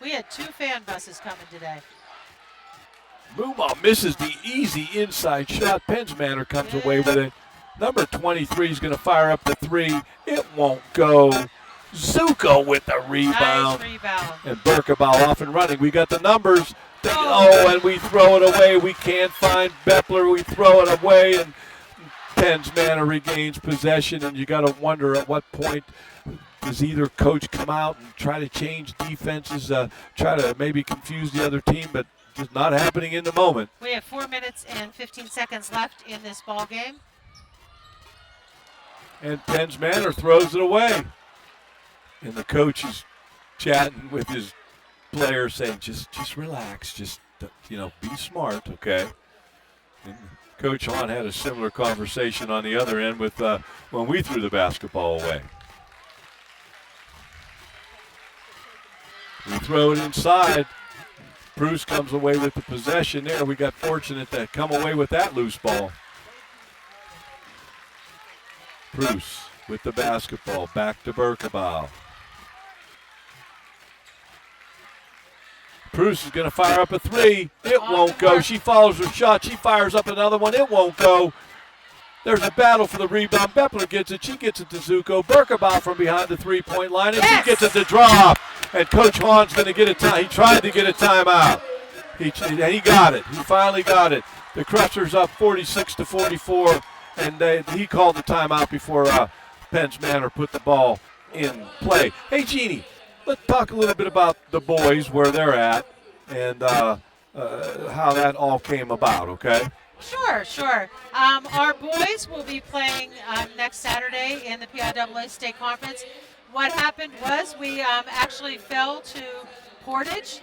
We had 2 fan buses coming today. Moomaw misses the easy inside shot. Penn's Manor comes away with it. Number 23 is going to fire up the 3. It won't go. Zuko with the rebound. Nice rebound. And Berkebal off and running. We got the numbers. And we throw it away. We can't find Beppler. We throw it away, and Penn's Manor regains possession. And you got to wonder at what point does either coach come out and try to change defenses, try to maybe confuse the other team, but just not happening in the moment. We have 4 minutes and 15 seconds left in this ball game. And Penn's Manor throws it away. And the coach is chatting with his players, saying, just relax, just, be smart, okay? And Coach Hahn had a similar conversation on the other end with when we threw the basketball away. We throw it inside. Bruce comes away with the possession there. We got fortunate to come away with that loose ball. Bruce with the basketball, back to Berkebal. Bruce is going to fire up a 3. It won't go. She follows her shot. She fires up another one. It won't go. There's a battle for the rebound. Beppler gets it. She gets it to Zuko. Berkebal from behind the three-point line, and she gets it to drop. And Coach Hahn's going to get a time. He tried to get a timeout. He got it. He finally got it. The Crushers up 46-44, and he called the timeout before Penn's Manor put the ball in play. Hey, Jeannie, let's talk a little bit about the boys, where they're at, and how that all came about, okay? Sure. Our boys will be playing next Saturday in the PIAA State Conference. What happened was we actually fell to Portage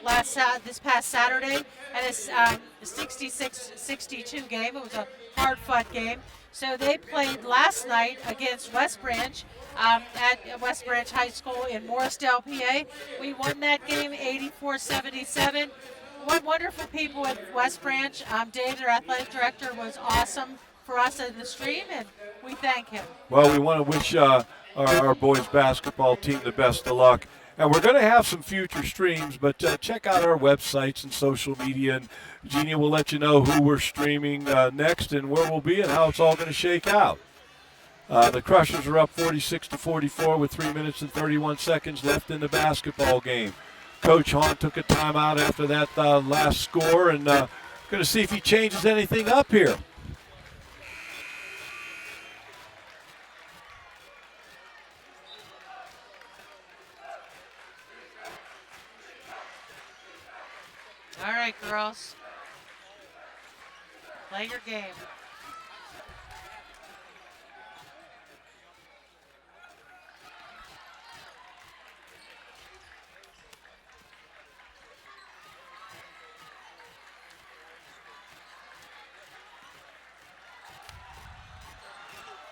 this past Saturday, and it's a 66-62 game. It was a hard-fought game. So they played last night against West Branch at West Branch High School in Morrisdale, PA. We won that game 84-77. What wonderful people at West Branch. Dave, their athletic director, was awesome for us in the stream, and we thank him. Well, we want to wish our boys basketball team the best of luck. And we're going to have some future streams, but check out our websites and social media, and Jeannie will let you know who we're streaming next and where we'll be and how it's all going to shake out. The Crushers are up 46-44 with 3 minutes and 31 seconds left in the basketball game. Coach Hahn took a timeout after that last score, and going to see if he changes anything up here. All right, girls. Play your game.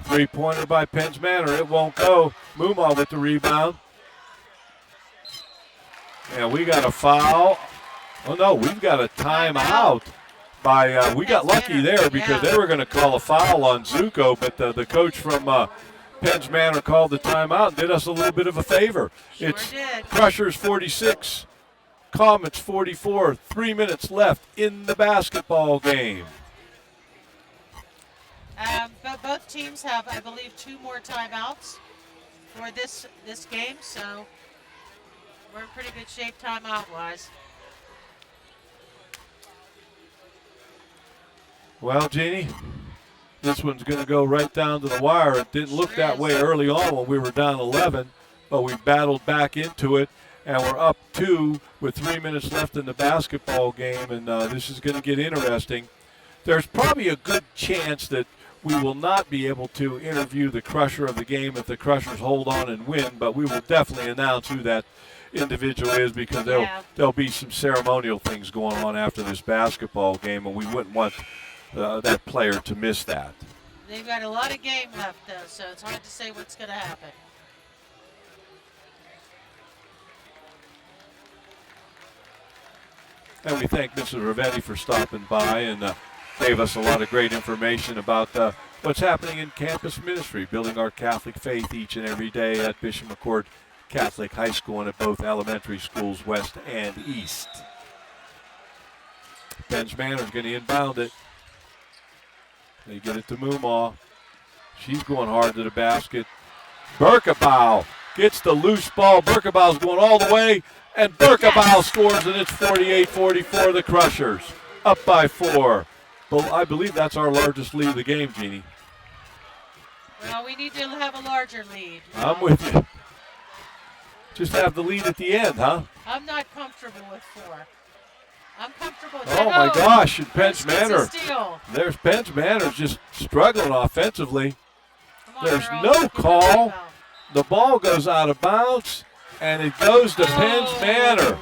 Three-pointer by Penn's Manor. It won't go. Moomaw with the rebound. And we got a foul. Oh, no, we've got a timeout. We got lucky there because they were going to call a foul on Zuko, but the coach from Penn's Manor called the timeout and did us a little bit of a favor. Sure It's did. Crushers 46, Comets 44, 3 minutes left in the basketball game. But both teams have, I believe, 2 more timeouts for this game, so we're in pretty good shape timeout-wise. Well, Jeannie, this one's going to go right down to the wire. It didn't look that way early on when we were down 11, but we battled back into it, and we're up 2 with 3 minutes left in the basketball game, and this is going to get interesting. There's probably a good chance that we will not be able to interview the Crusher of the game if the Crushers hold on and win, but we will definitely announce who that individual is because there'll be some ceremonial things going on after this basketball game, and we wouldn't want that player to miss that. They've got a lot of game left, though, so it's hard to say what's going to happen. And we thank Mrs. Ravetti for stopping by and gave us a lot of great information about what's happening in campus ministry, building our Catholic faith each and every day at Bishop McCord Catholic High School and at both elementary schools, west and east. Ben's Manor's going to inbound it. They get it to Mumaw. She's going hard to the basket. Berkebau gets the loose ball. Berkebau's going all the way, and Berkebau scores, and it's 48-44, the Crushers. Up by 4. Well, I believe that's our largest lead of the game, Jeannie. Well, we need to have a larger lead. I'm with you. Just have the lead at the end, huh? I'm not comfortable with 4. I'm comfortable with Oh, my gosh, and Pence Manor. There's Pence Manor's just struggling offensively. There's no call. The ball goes out of bounds, and it goes to Pence Manor.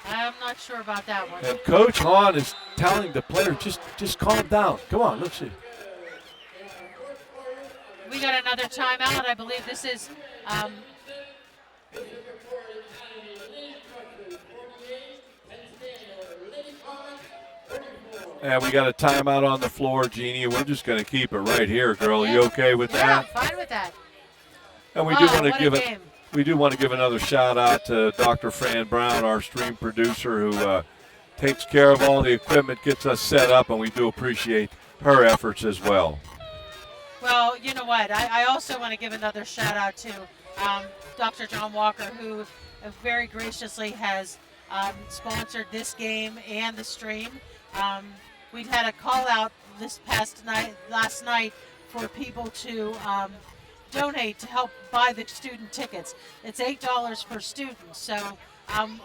I'm not sure about that one. And Coach Hahn is telling the player, just calm down. Come on, let's see. We got another timeout. I believe this is and we got a timeout on the floor, Jeannie. We're just going to keep it right here, girl. Yeah. You okay with that? Yeah, fine with that. And we Wow, do want to what a give game. we do want to give another shout out to Dr. Fran Brown, our stream producer, who takes care of all the equipment, gets us set up, and we do appreciate her efforts as well. Well, you know what? I also want to give another shout out to Dr. John Walker, who very graciously has sponsored this game and the stream. We've had a call out last night for people to donate to help buy the student tickets. It's $8 per student. So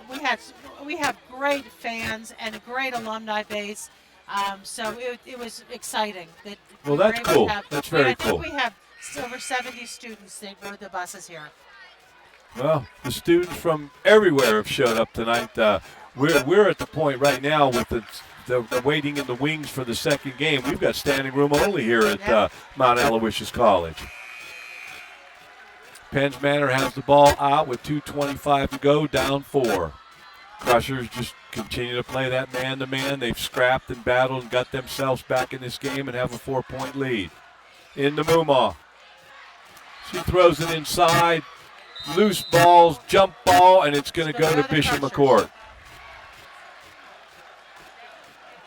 we have great fans and a great alumni base. So it was exciting. Well, that's cool. That's very cool. I think we have over 70 students that rode the buses here. Well, the students from everywhere have showed up tonight. We're at the point right now with the waiting in the wings for the second game. We've got standing room only here at Mount Aloysius College. Penn's Manor has the ball out with 2:25 to go, down 4. Crushers just continue to play that man-to-man. They've scrapped and battled and got themselves back in this game and have a 4-point lead. Into Mumaw. She throws it inside. Loose balls, jump ball, and it's going to go to Bishop McCord.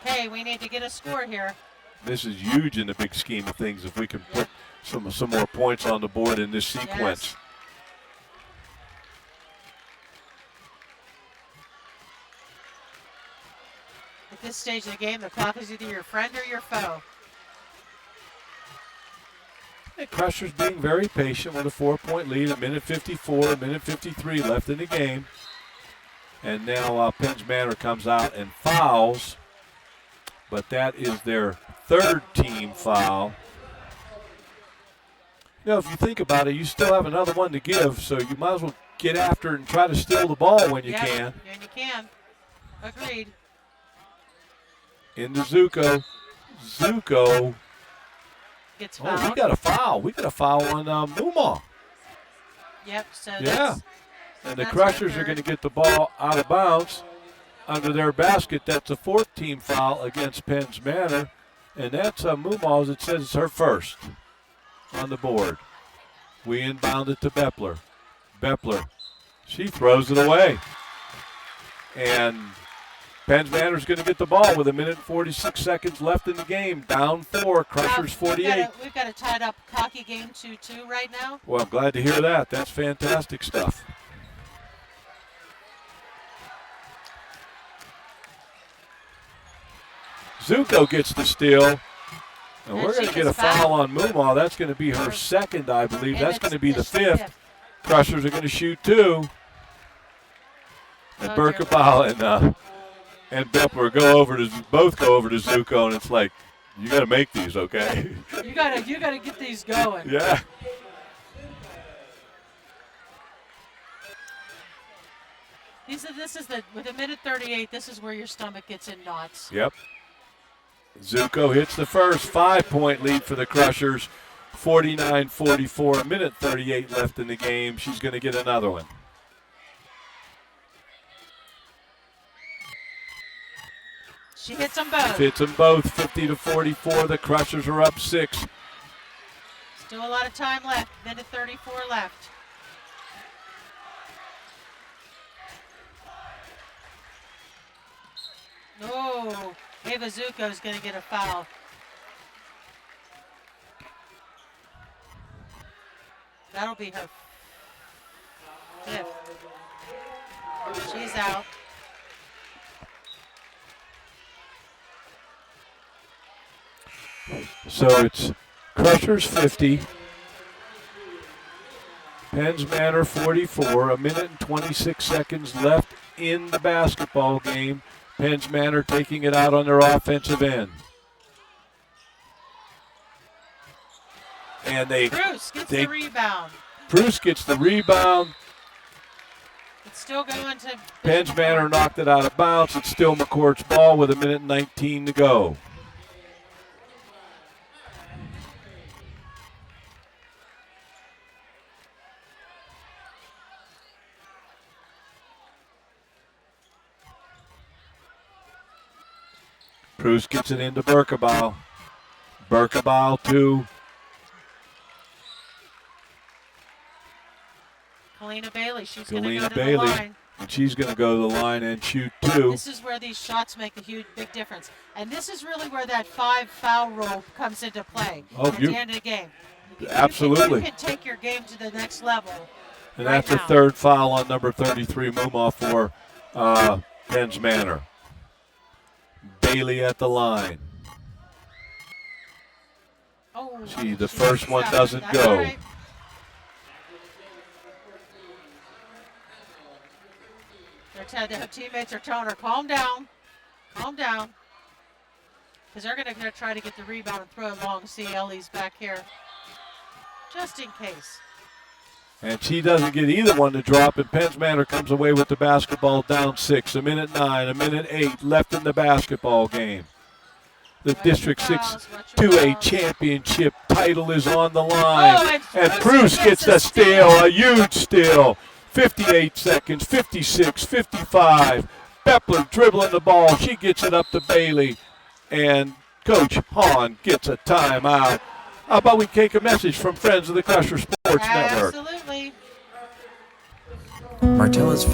Hey, we need to get a score here. This is huge in the big scheme of things if we can put some more points on the board in this sequence. Yes. At this stage of the game, the clock is either your friend or your foe. And Crushers being very patient with a 4-point lead, a minute 54, a minute 53 left in the game. And now Penn's Manor comes out and fouls, but that is their 3rd team foul. You know, if you think about it, you still have another one to give, so you might as well get after it and try to steal the ball when you can. And you can. Agreed. Into Zuko. Zuko. Gets fouled. We got a foul. We got a foul on Mumaw. Yep, so Yeah. And the that's Crushers our are going to get the ball out of bounds under their basket. That's a 4th team foul against Penn's Manor. And that's Mumaw's. It says it's her first on the board. We inbound it to Bepler. Bepler. She throws it away. And Penn's Manor's going to get the ball with a minute and 46 seconds left in the game. Down 4, Crushers 48. We've got a tied up cocky game 2-2 right now. Well, I'm glad to hear that. That's fantastic stuff. Zuko gets the steal. And we're going to get a foul on Mumaw. That's going to be her 2nd, I believe. That's going to be the 5th. Crushers are going to shoot 2. And Berkebau and Bepler both go over to Zuko, and it's like, you got to make these, okay? You gotta get these going. Yeah. With a minute 38, this is where your stomach gets in knots. Yep. Zuko hits the first 5-point lead for the Crushers. 49-44, a minute 38 left in the game. She's going to get another one. She hits them both. Hits them both, 50-44. The Crushers are up 6. Still a lot of time left. Minute 34 left. Oh, Ava Zuko's going to get a foul. That'll be her 5th. She's out. So it's Crushers 50, Penn's Manor 44, a minute and 26 seconds left in the basketball game. Penn's Manor taking it out on their offensive end. And Bruce gets the rebound. Bruce gets the rebound. It's still going to Penn's Manor knocked it out of bounds. It's still McCourt's ball with a minute and 19 to go. Bruce gets it into Berkebile. Berkebile to Kalina Bailey. She's going to go to Bailey. the line. And she's going to go to the line and shoot 2. This is where these shots make a big difference. And this is really where that 5 foul rule comes into play at the end of the game. Absolutely. You can take your game to the next level. And that's the 3rd foul on number 33, Muma, for Penn's Manor. Bailey at the line. Oh, the first one doesn't go. Right. Their teammates are telling her, calm down, because they're going to try to get the rebound and throw it long. See, Ellie's back here, just in case. And she doesn't get either one to drop, and Penn's Manor comes away with the basketball down 6. A minute 9, a minute 8 left in the basketball game. The District 6 2A championship title is on the line. And Bruce gets the steal, a huge steal. 58 seconds, 56, 55. Bepler dribbling the ball. She gets it up to Bailey. And Coach Hahn gets a timeout. How about we take a message from friends of the Crusher Sports Network? Absolutely. Martella's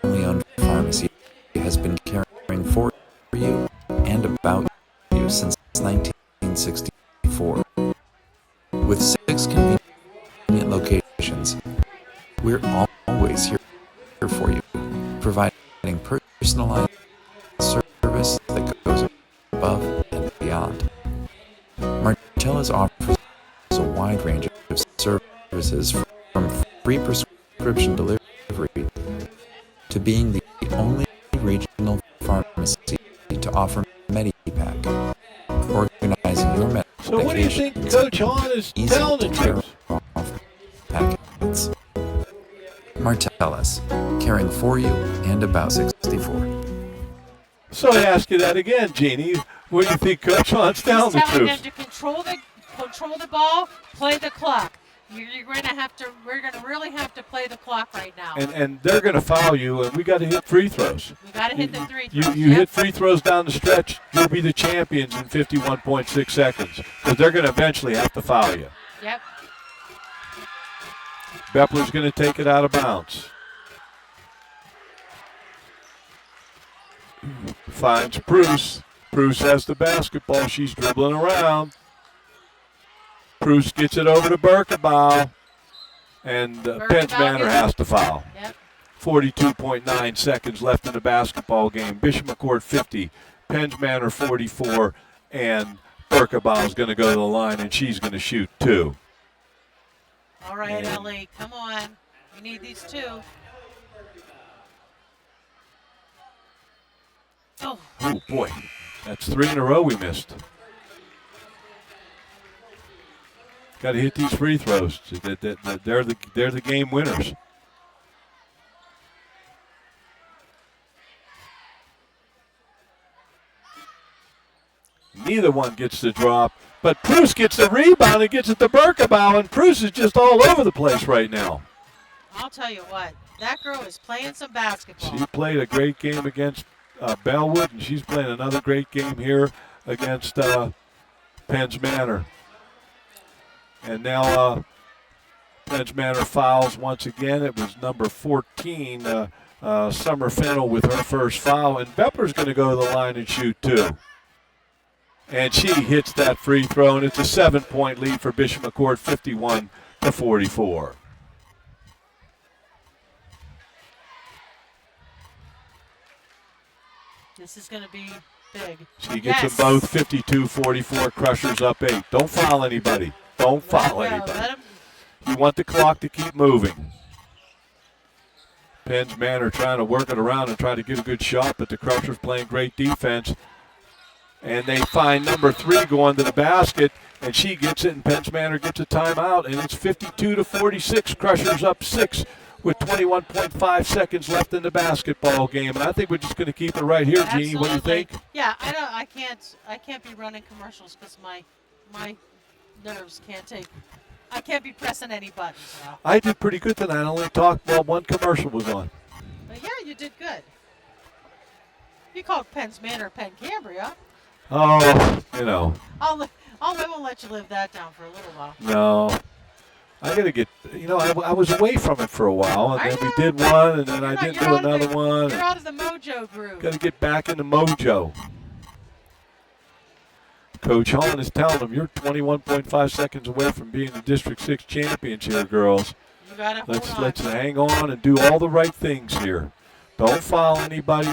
family-owned pharmacy has been caring for you and about you since 1964. With 6 convenient locations, we're always here for you, providing personalized service that goes above and beyond. Martella's offers a wide range of services from free prescription delivery to being the only regional pharmacy to offer Medipack, organizing your medications. So what do you think Coach Hahn is telling the troops? Packets. Martella's, caring for you and about 64. So I ask you that again, Jeannie. What do you think Coach Hahn's telling the He's telling troops? them to control the ball, play the clock. We're going to really have to play the clock right now. And they're going to foul you, and we got to hit free throws. We got to hit the 3 throws. You hit free throws down the stretch, you'll be the champions in 51.6 seconds, because they're going to eventually have to foul you. Yep. Bepler's going to take it out of bounds. Finds Bruce. Bruce has the basketball. She's dribbling around. Bruce gets it over to Berkebile. And Penn's Manor has to foul. Yep. 42.9 seconds left in the basketball game. Bishop McCourt 50. Penn's Manor 44. And Berkebile's going to go to the line, and she's going to shoot 2. All right, Ellie, come on. We need these 2. Oh, boy. That's 3 in a row we missed. Got to hit these free throws. They're the game winners. Neither one gets the drop, but Bruce gets the rebound and gets it to Berkebile, and Bruce is just all over the place right now. I'll tell you what, that girl is playing some basketball. She played a great game against Bellwood, and she's playing another great game here against Penn's Manor. And now Penn's Manor fouls once again. It was number 14, Summer Fennell, with her first foul. And Bepler's going to go to the line and shoot too. And she hits that free throw, and it's a 7-point lead for Bishop McCord, 51-44. This is going to be big. She gets them both 52-44. Crushers up 8. Don't foul anybody. Don't foul anybody. You want the clock to keep moving. Penn's Manor trying to work it around and try to get a good shot, but the Crushers playing great defense. And they find number 3 going to the basket, and she gets it, and Penn's Manor gets a timeout, and it's 52-46. Crushers up 6 with 21.5 seconds left in the basketball game. And I think we're just going to keep it right here, Absolutely. Jeannie. What do you think? Yeah, I can't be running commercials because my nerves can't take. I can't be pressing any buttons now. I did pretty good tonight. I only talked while one commercial was on. But yeah, you did good. You called Penn's Manor Penn Cambria. Oh, you know. I won't let you live that down for a little while. No. I got to get, I was away from it for a while, and then we did one, and then I didn't do another one. You're out of the mojo groove. Got to get back into mojo. Coach Hahn is telling them, you're 21.5 seconds away from being the District 6 champions here, girls. You gotta hold on. Let's hang on and do all the right things here. Don't foul anybody.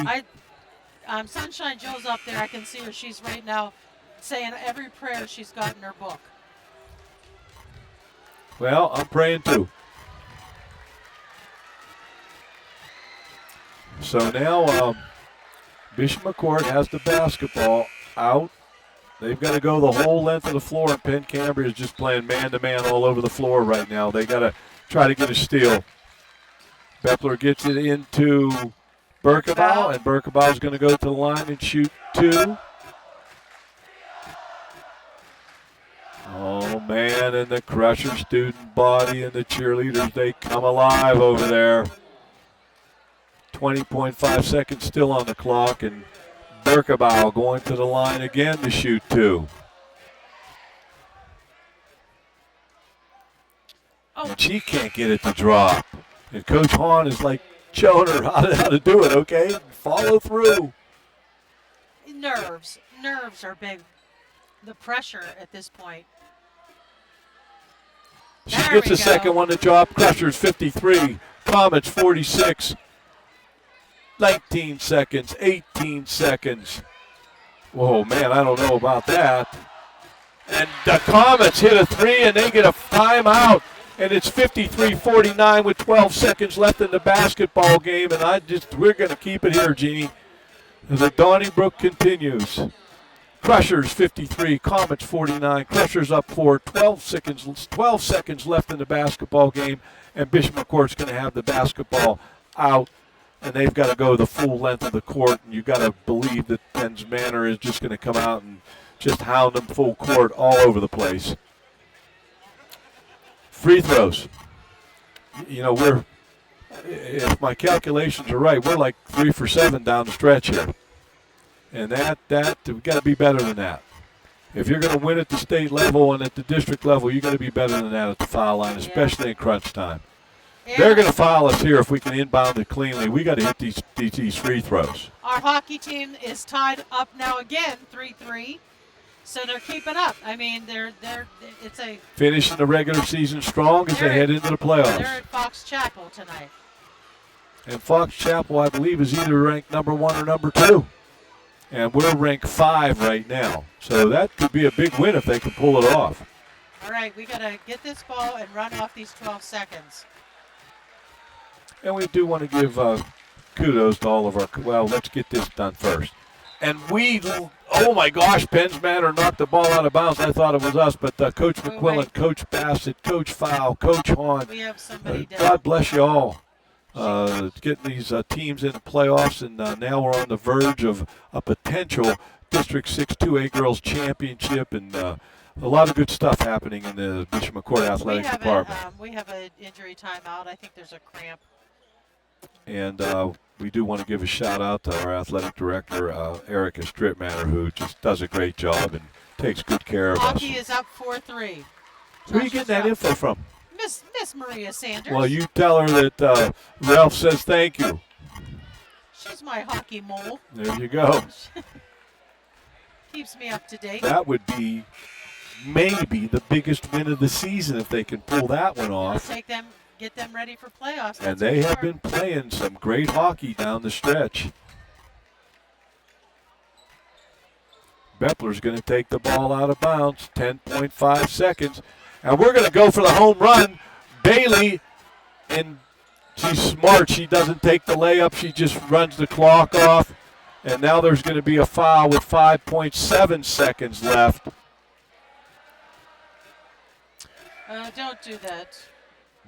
Sunshine Joe's up there. I can see her. She's right now saying every prayer she's got in her book. Well, I'm praying too. So now Bishop McCord has the basketball out. They've got to go the whole length of the floor, and Penn Cambria is just playing man-to-man all over the floor right now. They got to try to get a steal. Bepler gets it into Berkebau, and Berkebau is going to go to the line and shoot 2. Oh, man, and the Crusher student body and the cheerleaders, they come alive over there. 20.5 seconds still on the clock, and Berkebau going to the line again to shoot 2. Oh. And she can't get it to drop. And Coach Hahn is like showing her how to do it, okay? Follow through. Nerves are big. The pressure at this point. She gets the second one to drop. Crushers 53, Comets 46. 19 seconds, 18 seconds. Whoa, man, I don't know about that. And the Comets hit a 3, and they get a timeout. And it's 53-49 with 12 seconds left in the basketball game. And we're going to keep it here, Jeannie, as the Donnybrook continues. Crushers 53, Comets 49. Crushers up 4, 12 seconds left in the basketball game. And Bishop McCord's going to have the basketball out. And they've got to go the full length of the court, and you've got to believe that Penn's Manor is just going to come out and just hound them full court all over the place. Free throws. If my calculations are right, we're like 3 for 7 down the stretch here. And that we've got to be better than that. If you're going to win at the state level and at the district level, you've got to be better than that at the foul line, especially in crunch time. Yeah. They're going to foul us here if we can inbound it cleanly. We got to hit these free throws. Our hockey team is tied up now again, 3-3. So they're keeping up. I mean, it's a finishing the regular season strong as they head into the playoffs. They're at Fox Chapel tonight. And Fox Chapel, I believe, is either ranked number 1 or number 2. And we're ranked 5 right now. So that could be a big win if they can pull it off. All right, we got to get this ball and run off these 12 seconds. And we do want to give kudos to all of our, let's get this done first. And oh my gosh, Penn's Manor knocked the ball out of bounds. I thought it was us, but Coach McQuillan, Coach Bassett, Coach Fowl, Coach Hahn, we have somebody down. God bless you all. Getting these teams in the playoffs, and now we're on the verge of a potential District 6 2A Girls Championship, and a lot of good stuff happening in the Bishop McCord Athletic Department. We have an injury timeout. I think there's a cramp. And we do want to give a shout out to our athletic director, Erica Stripmatter, who just does a great job and takes good care of us. Hockey is up 4-3. Who are you getting that info from? Miss Maria Sanders. Well, you tell her that Ralph says thank you. She's my hockey mole. There you go. Keeps me up to date. That would be maybe the biggest win of the season if they can pull that one off. Take them, get them ready for playoffs. And they have been playing some great hockey down the stretch. Bepler's going to take the ball out of bounds, 10.5 seconds. And we're going to go for the home run. Bailey, and she's smart. She doesn't take the layup. She just runs the clock off. And now there's going to be a foul with 5.7 seconds left. Don't do that.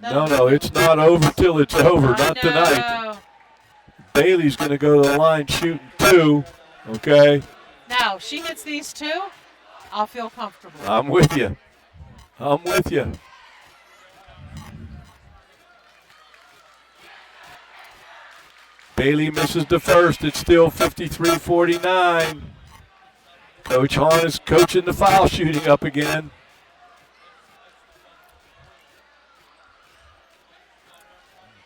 No, it's not over till it's over. Not tonight. Bailey's going to go to the line shooting 2. Okay. Now, if she hits these 2, I'll feel comfortable. I'm with you. I'm with you. Bailey misses the first. It's still 53-49. Coach Hahn is coaching the foul shooting up again.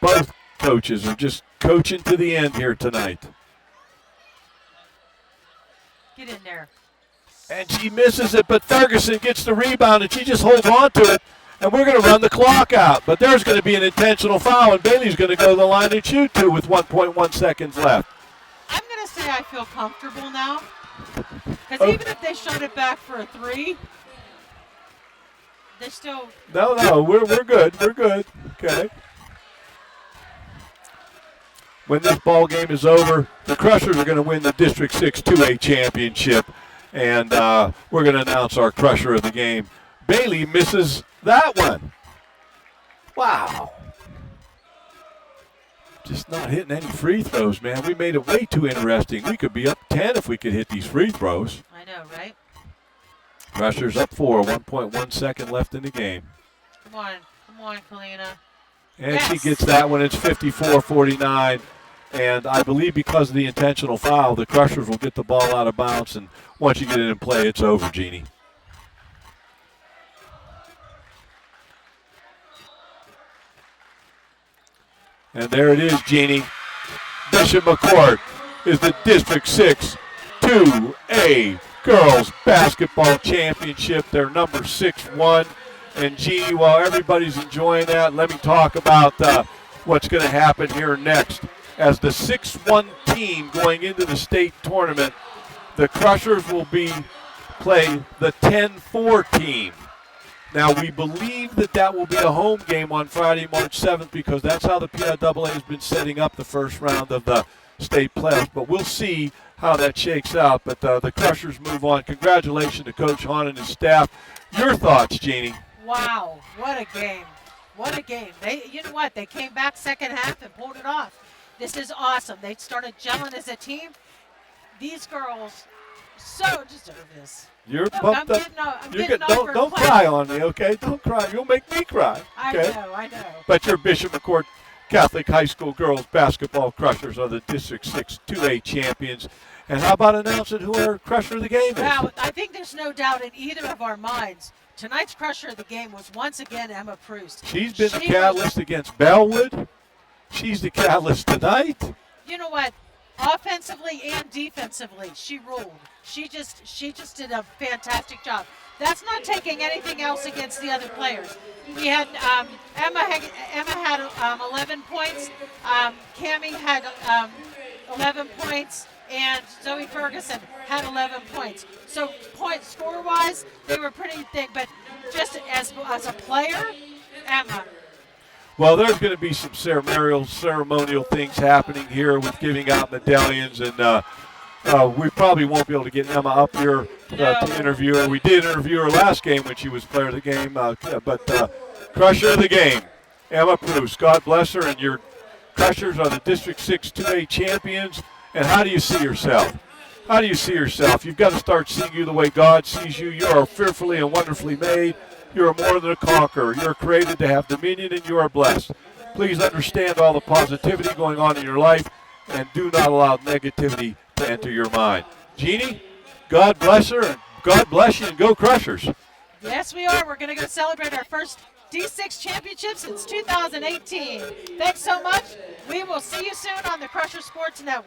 Both coaches are just coaching to the end here tonight. Get in there. And she misses it, but Ferguson gets the rebound, and she just holds on to it. And we're going to run the clock out. But there's going to be an intentional foul, and Bailey's going to go to the line and shoot 2 with 1.1 seconds left. I'm going to say I feel comfortable now. Because even if they shot it back for a 3, they still... No, we're good. We're good. Okay. When this ball game is over, the Crushers are going to win the District 6 2A championship. And we're going to announce our Crusher of the game. Bailey misses that one. Wow. Just not hitting any free throws, man. We made it way too interesting. We could be up 10 if we could hit these free throws. I know, right? Crushers up 4, 1.1 second left in the game. Come on, Kalina. And yes. She gets that one. It's 54-49. And I believe because of the intentional foul, the Crushers will get the ball out of bounds. And once you get it in play, it's over, Jeannie. And there it is, Jeannie. Bishop McCourt is the District 6 2A Girls Basketball Championship. They're number 6-1. And Jeannie, while everybody's enjoying that, let me talk about what's going to happen here next. As the 6-1 team going into the state tournament, the Crushers will be playing the 10-4 team. Now, we believe that will be a home game on Friday, March 7th, because that's how the PIAA has been setting up the first round of the state playoffs. But we'll see how that shakes out. But the Crushers move on. Congratulations to Coach Hahn and his staff. Your thoughts, Jeannie? Wow, what a game. What a game. You know what? They came back second half and pulled it off. This is awesome. They started gelling as a team. These girls so deserve this. You're Look, pumped up. Don't cry on me, okay? Don't cry. You'll make me cry. Okay? I know. But your Bishop McCourt Catholic High School girls basketball Crushers are the District 6 2A champions. And how about announcing who our Crusher of the game is? Now, I think there's no doubt in either of our minds. Tonight's Crusher of the game was once again Emma Proust. She's been the catalyst against Bellwood. She's the catalyst tonight. You know what? Offensively and defensively, she ruled. She just did a fantastic job. That's not taking anything else against the other players. We had Emma had 11 points. Cammie had 11 points, and Zoe Ferguson had 11 points. So score-wise, they were pretty thick. But just as a player, Emma. Well, there's going to be some ceremonial things happening here with giving out medallions, and we probably won't be able to get Emma up here to interview her. We did interview her last game when she was player of the game, but Crusher of the game, Emma Proust. God bless her, and your Crushers are the District 6 2A champions. And how do you see yourself? How do you see yourself? You've got to start seeing you the way God sees you. You are fearfully and wonderfully made. You are more than a conqueror. You are created to have dominion, and you are blessed. Please understand all the positivity going on in your life and do not allow negativity to enter your mind. Jeannie, God bless her, and God bless you, and go Crushers. Yes, we are. We're going to go celebrate our first D6 championship since 2018. Thanks so much. We will see you soon on the Crusher Sports Network.